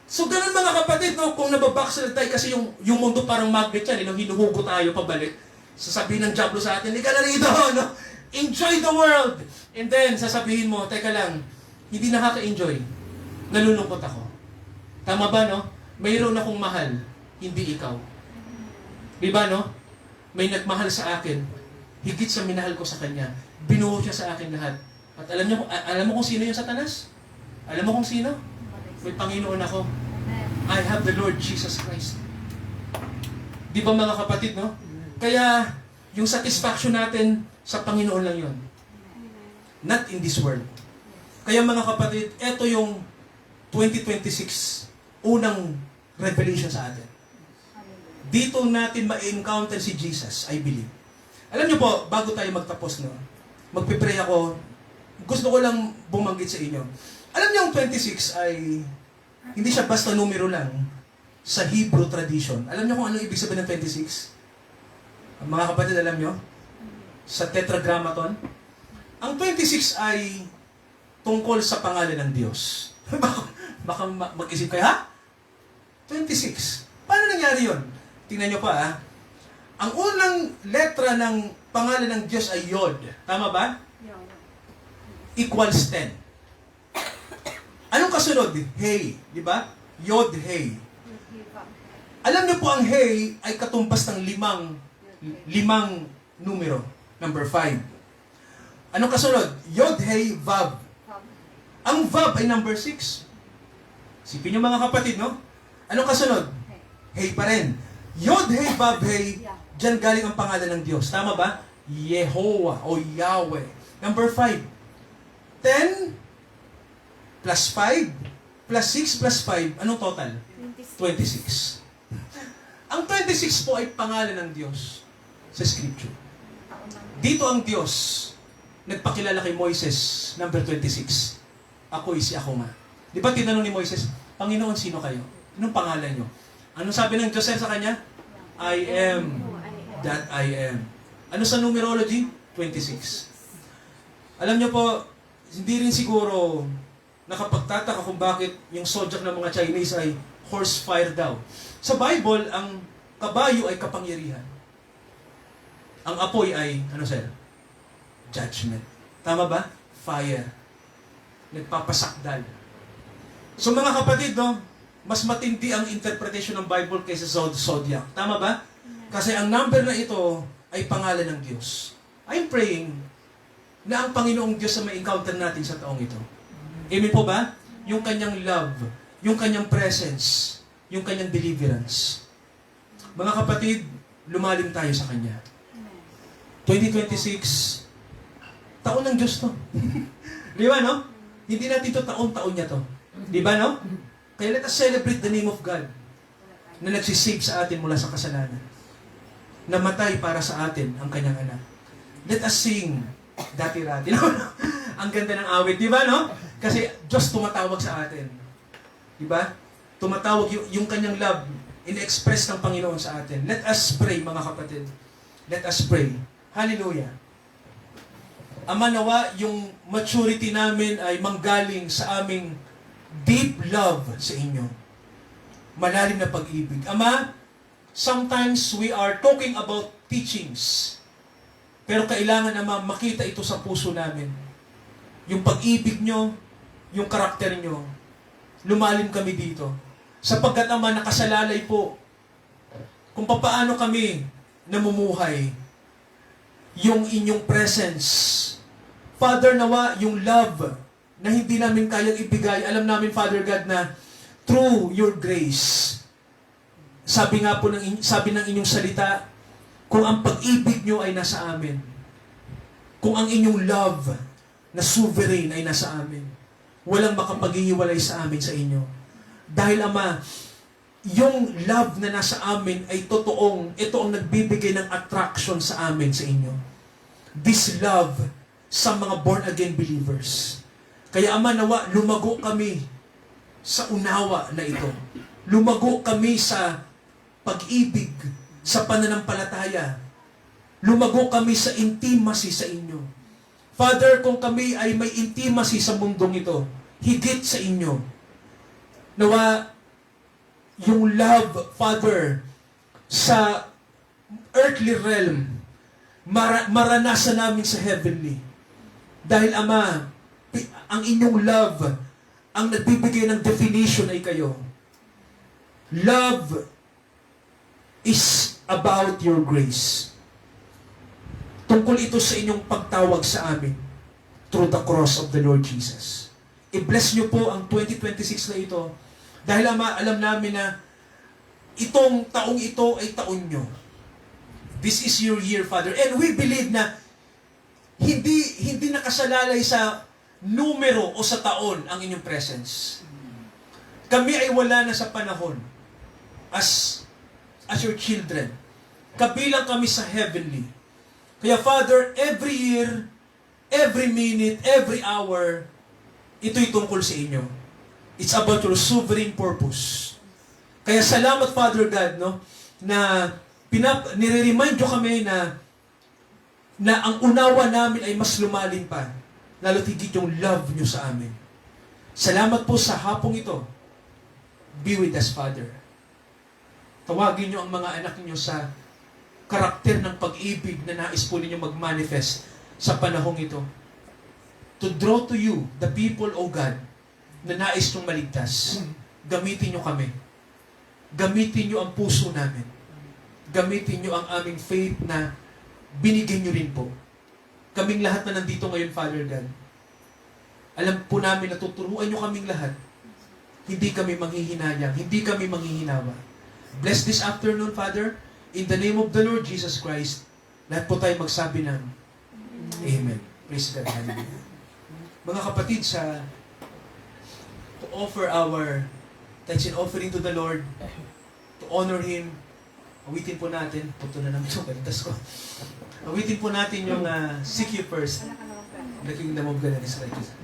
So ganun mga kapatid, no? Kung nababackslide tayo kasi yung mundo parang magnet yan, hinuhugo tayo pabalik. Sasabihin ng Diablo sa atin, ika na rito, no? Enjoy the world! And then, sasabihin mo, teka lang, hindi nakaka-enjoy. Nalulungkot ako. Tama ba, no? Mayroon akong mahal, hindi ikaw. Di ba, no? May nagmahal sa akin, higit sa minahal ko sa kanya. Binuo siya sa akin lahat. At alam mo kung sino yung Satanas? Alam mo kung sino? May Panginoon ako. I have the Lord Jesus Christ. Di ba mga kapatid, no? Kaya, yung satisfaction natin sa Panginoon lang yun. Not in this world. Kaya mga kapatid, eto yung 2026, unang revelation sa atin. Dito natin ma-encounter si Jesus, I believe. Alam niyo po, bago tayo magtapos, no? Magpipray ako, gusto ko lang bumanggit sa inyo. Alam niyo, ang 26 ay hindi siya basta numero lang sa Hebrew tradition. Alam niyo kung ano ibig sabihin ng 26? Mga kapatid, alam niyo? Sa Tetragrammaton, ang 26 ay tungkol sa pangalan ng Diyos. baka mag-isip kayo, ha? 26. Paano nangyari yun? Tingnan niyo pa, ha? Ang unang letra ng pangalan ng Diyos ay Yod. Tama ba? Equals 10. Anong kasunod? Hey. Di ba? Yod, hey. Alam niyo po ang hey ay katumbas ng limang numero. Number 5. Anong kasunod? Yod, Hey, Vav. Ang Vav ay number 6. Sipin niyo mga kapatid, no? Anong kasunod? Hey pa rin. Yod, Hey, Vav, Hey. Diyan galing ang pangalan ng Diyos. Tama ba? Yehovah o Yahweh. Number 5. 10 plus 5 plus 6 plus 5. Anong total? 26. Ang 26 po ay pangalan ng Diyos sa Scripture. Dito ang Diyos nagpakilala kay Moises, number 26. Ako'y si ako nga. Di ba tinanong ni Moises, Panginoon, sino kayo? Anong pangalan nyo? Anong sabi ng Diyos sa kanya? I am that I am. Ano sa numerology? 26. Alam nyo po, hindi rin siguro nakapagtataka kung bakit yung zodiac ng mga Chinese ay horse fire daw. Sa Bible, ang kabayo ay kapangyarihan. Ang apoy ay, ano sir? Judgment. Tama ba? Fire. Nagpapasakdal. So mga kapatid, no, mas matindi ang interpretation ng Bible kaysa sa zodiac. Tama ba? Kasi ang number na ito ay pangalan ng Diyos. I'm praying na ang Panginoong Diyos na may encounter natin sa taong ito. Amen po ba? Yung kanyang love, yung kanyang presence, yung kanyang deliverance. Mga kapatid, lumalim tayo sa Kanya. 2026, taon ng Diyos to. Di ba, no? Hindi natin ito taon-taon niya to. Di ba, no? Kaya let us celebrate the name of God na nagsisave sa atin mula sa kasalanan. Namatay para sa atin ang kanyang anak. Let us sing dati-rati. Ang ganda ng awit, di ba, no? Kasi Diyos tumatawag sa atin. Di ba? Tumatawag yung kanyang love, in-express ng Panginoon sa atin. Let us pray, mga kapatid. Let us pray. Hallelujah. Ama, nawa, yung maturity namin ay manggaling sa aming deep love sa inyo. Malalim na pag-ibig. Ama, sometimes we are talking about teachings. Pero kailangan, Ama, makita ito sa puso namin. Yung pag-ibig nyo, yung karakter nyo, lumalim kami dito. Sapagkat, Ama, nakasalalay po kung paano kami namumuhay, yung inyong presence. Father, nawa, yung love na hindi namin kayang ibigay, alam namin, Father God, na through your grace, sabi nga po sabi ng inyong salita, kung ang pag-ibig nyo ay nasa amin, kung ang inyong love na sovereign ay nasa amin, walang makapaghihiwalay sa amin sa inyo. Dahil, Ama, yung love na nasa amin ay totoong, ito ang nagbibigay ng attraction sa amin sa inyo. This love sa mga born-again believers. Kaya, Ama, nawa, lumago kami sa unawa na ito. Lumago kami sa pag-ibig, sa pananampalataya. Lumago kami sa intimacy sa inyo. Father, kung kami ay may intimacy sa mundong ito, higit sa inyo, nawa, yung love, Father, sa earthly realm, maranasan namin sa heavenly. Dahil, Ama, ang inyong love, ang nagbibigay ng definition ay kayo. Love is about your grace. Tungkol ito sa inyong pagtawag sa amin through the cross of the Lord Jesus. I-bless nyo po ang 2026 na ito. Dahil, Ama, alam namin na itong taong ito ay taon nyo. This is your year, Father. And we believe na hindi nakasalalay sa numero o sa taon ang inyong presence. Kami ay wala na sa panahon as your children. Kabilang kami sa heavenly. Kaya, Father, every year, every minute, every hour, ito'y tungkol sa inyo. It's about your sovereign purpose. Kaya salamat, Father God, no, na nire-remind nyo kami na ang unawa namin ay mas lumalim pa, lalo tigit yung love nyo sa amin. Salamat po sa hapong ito. Be with us, Father. Tawagin nyo ang mga anak nyo sa karakter ng pag-ibig na nais po ninyo mag-manifest sa panahong ito. To draw to you the people, O God, na nais nyong maligtas. Gamitin nyo kami. Gamitin nyo ang puso namin. Gamitin nyo ang aming faith na binigay nyo rin po. kaming lahat na nandito ngayon, Father God, alam po namin na tuturuan nyo kaming lahat. Hindi kami manghihinayang, hindi kami manghihinawa. Bless this afternoon, Father, in the name of the Lord Jesus Christ. Lahat po tayo magsabi ng Amen. Praise God. Hallelujah. Mga kapatid, to offer our tithes and offering to the Lord, to honor Him, awitin po natin, puto na namin yung kalitas ko. Awitin po natin yung Seek You First, the Kingdom of God and His righteousness.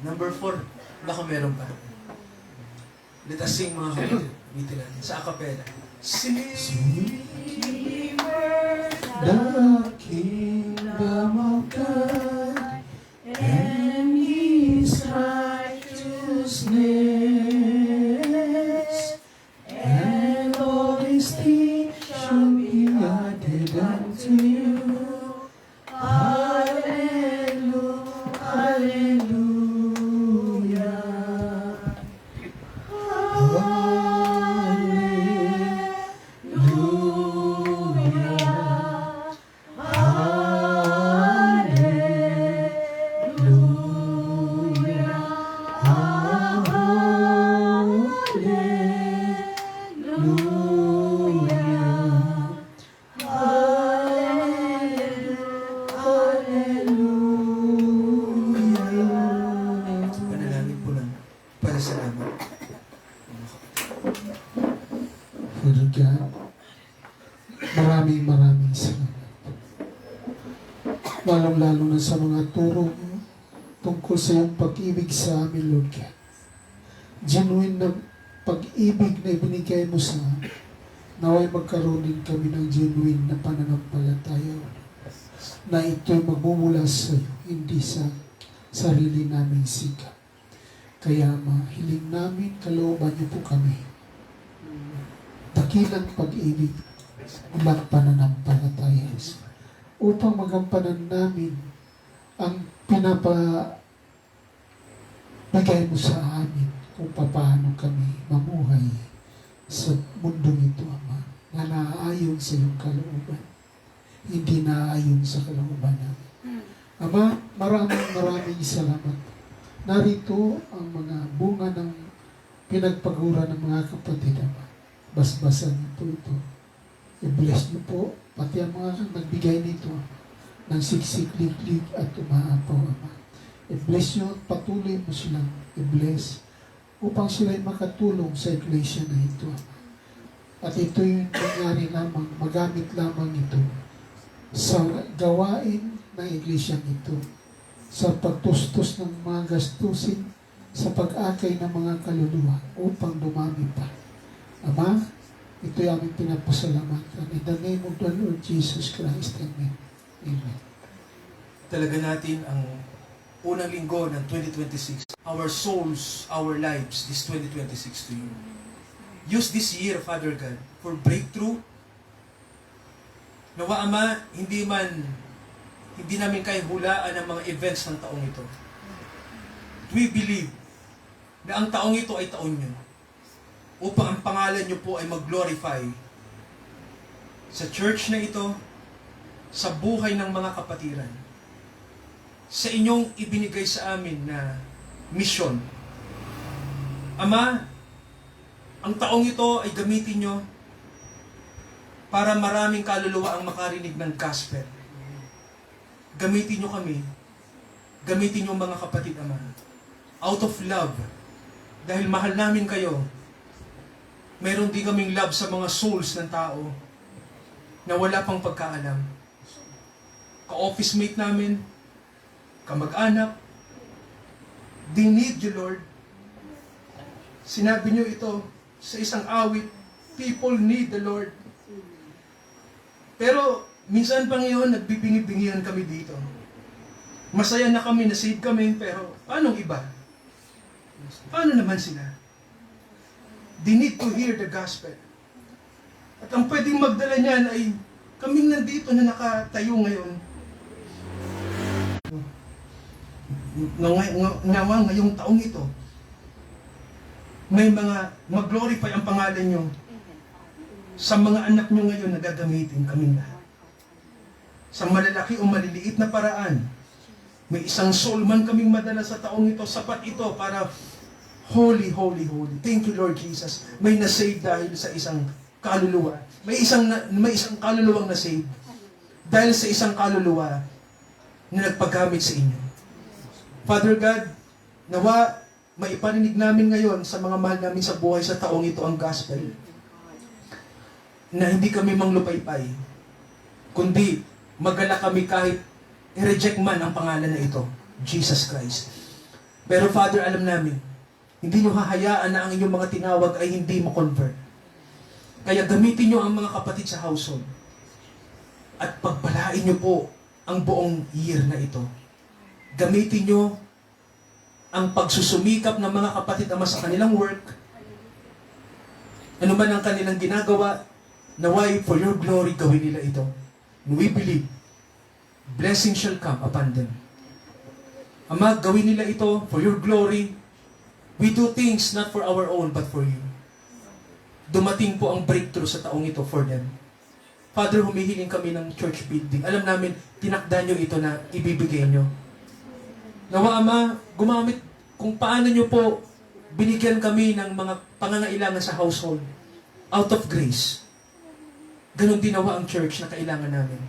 Number 4. Baka meron pa. Let us sing, mga kapatid. Awitin natin. Sa acapella. Seek The kingdom of God and His righteousness, and all His things shall be added unto you. Hallelujah, hallelujah, Panalangin po lang para sa laman. Father God, maraming salamat. Lalong-lalo na sa mga turo mo tungkol sa iyong pag-ibig sa amin, Lord God. Genuine na pag-ibig na ibinigay mo sa amin. Naway magkaroon din kami ng genuine na pananampalataya na ito'y magmumula sa iyo, hindi sa sarili naming sikap. Kaya mahiling namin, kalooban niyo po kami. Dakilang pag-ibig, ulang pananampalataya upang magampanan namin ang pinapabigay mo sa amin kung paano kami mamuhay sa mundong ito, Ama, na naaayon sa iyong kalooban, hindi naaayon sa kalooban namin. Ama, maraming salamat. Narito ang mga bunga ng pinagpagura ng mga kapatid, Ama. Basbasan niyo po ito. I-bless niyo po, pati ang mga nagbigay nito ng siksik-lik-lik at umaapaw, Ama. I-bless niyo at patuloy mo silang i-bless upang sila'y makatulong sa iglesia na ito, Ama. At ito yung nangyari lamang, magamit lamang ito sa gawain ng iglesia ito, sa pagtustos ng mga gastusin, sa pag-akay ng mga kaluluwa upang dumami pa. Ama, ito'y aming pinapasalamatan. In the name of the Lord Jesus Christ. Amen. Amen. Talaga natin ang unang linggo ng 2026. Our souls, our lives, this 2026 to you. Use this year, Father God, for breakthrough. Nawa, Ama, hindi namin kaya hulaan ang mga events ng taong ito. We believe na ang taong ito ay taon nyo upang ang pangalan nyo po ay mag-glorify sa church na ito, sa buhay ng mga kapatiran, sa inyong ibinigay sa amin na misyon. Ama, ang taong ito ay gamitin nyo para maraming kaluluwa ang makarinig ng gospel. Gamitin nyo kami, gamitin nyo mga kapatid, Ama, out of love, dahil mahal namin kayo. Meron din kaming love sa mga souls ng tao na wala pang pagkaalam. Ka-office mate namin, kamag-anak, they need you, Lord. Sinabi nyo ito sa isang awit, people need the Lord. Pero minsan pa ngayon, nagbibingi-bingihan kami dito. Masaya na kami, na-save kami, pero paano iba? Paano naman sila? They need to hear the gospel. At ang pwedeng magdala niyan ay kaming nandito na nakatayo ngayon. Nawa ngayong taong ito, may mga mag-glorify ang pangalan nyo sa mga anak nyo ngayon na gagamitin kaming lahat. sa malalaki o maliliit na paraan. May isang soul man kaming madala sa taong ito, sapat ito para holy, holy, holy. Thank you, Lord Jesus. May nasave dahil sa isang kaluluwa. May isang kaluluwang nasave dahil sa isang kaluluwa na nagpagamit sa inyo. Father God, nawa maipaninig namin ngayon sa mga mahal namin sa buhay sa taong ito ang gospel. Na hindi kami manglupaypay, kundi magala kami kahit i-reject man ang pangalan na ito, Jesus Christ. Pero Father, alam namin, hindi nyo hahayaan na ang inyong mga tinawag ay hindi mo convert. Kaya gamitin nyo ang mga kapatid sa household. At pagpalain nyo po ang buong year na ito. Gamitin nyo ang pagsusumikap ng mga kapatid ama sa kanilang work. Ano man ang kanilang ginagawa, naway for your glory gawin nila ito. And we believe, blessing shall come upon them. Ama, gawin nila ito for your glory. We do things not for our own, but for you. Dumating po ang breakthrough sa taong ito for them. Father, humihiling kami ng church building. Alam namin, tinakda nyo ito na ibibigay nyo. Nawa, Ama, gumamit kung paano nyo po binigyan kami ng mga pangangailangan sa household out of grace. Ganon din nawa ang church na kailangan namin.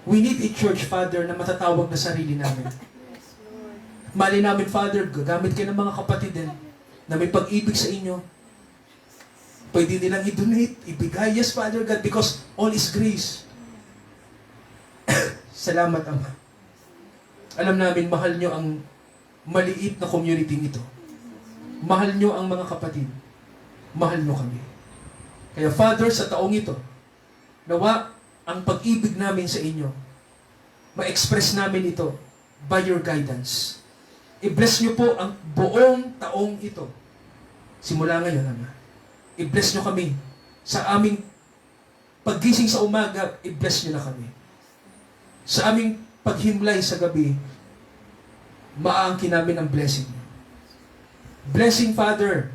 We need a church, Father, na matatawag na sarili namin. Mali namin, Father, gagamit kayo ng mga kapatid din na may pag-ibig sa inyo. Pwede nilang i-donate, ibigay. Yes, Father God, because all is grace. Salamat, Ama. Alam namin, mahal nyo ang maliit na community nito. Mahal nyo ang mga kapatid. Mahal nyo kami. Kaya, Father, sa taong ito, nawa ang pag-ibig namin sa inyo, ma-express namin ito by your guidance. I-bless nyo po ang buong taong ito. Simula ngayon, Ama. I-bless nyo kami. Sa aming paggising sa umaga, i-bless nyo na kami. Sa aming paghimlay sa gabi, maangkin namin ang blessing. Blessing, Father,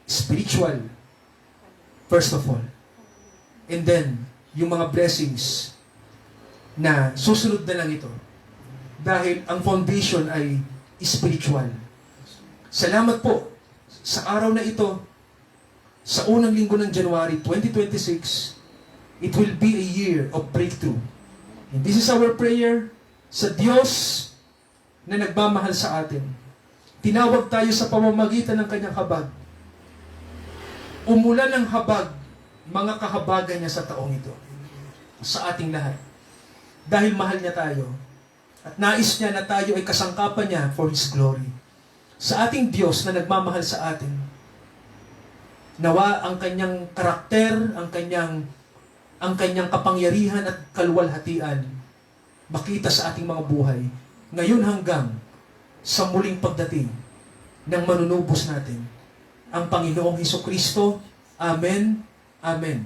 spiritual, first of all. And then, yung mga blessings na susunod na lang ito. Dahil ang foundation ay spiritual. Salamat po sa araw na ito, sa unang linggo ng January 2026, it will be a year of breakthrough. And this is our prayer sa Diyos na nagmamahal sa atin. Tinawag tayo sa pamamagitan ng kanyang habag. Umulan ng habag, mga kahabagan niya sa taong ito. Sa ating lahat. Dahil mahal niya tayo. At nais niya na tayo ay kasangkapan niya for His glory. Sa ating Diyos na nagmamahal sa atin, nawa ang kanyang karakter, ang kanyang kapangyarihan at kaluwalhatian makita sa ating mga buhay, ngayon hanggang sa muling pagdating ng manunubos natin, ang Panginoong Hesukristo. Amen, Amen,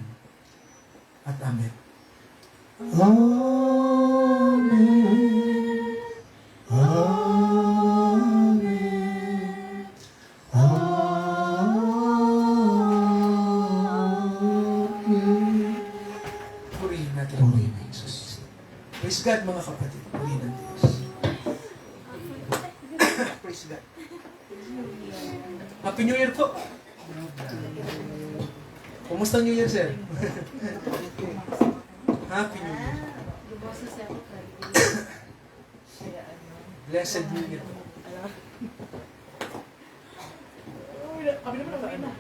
at Amen. Amen. Amen. Amen. Purihin natin ang Panginoon Jesus. Praise God, mga kapatid. Purihin ang Diyos. Praise God. Happy New Year po. Kumusta New Year, sir? Happy New Year. Blessed New Year po. Kami naman ang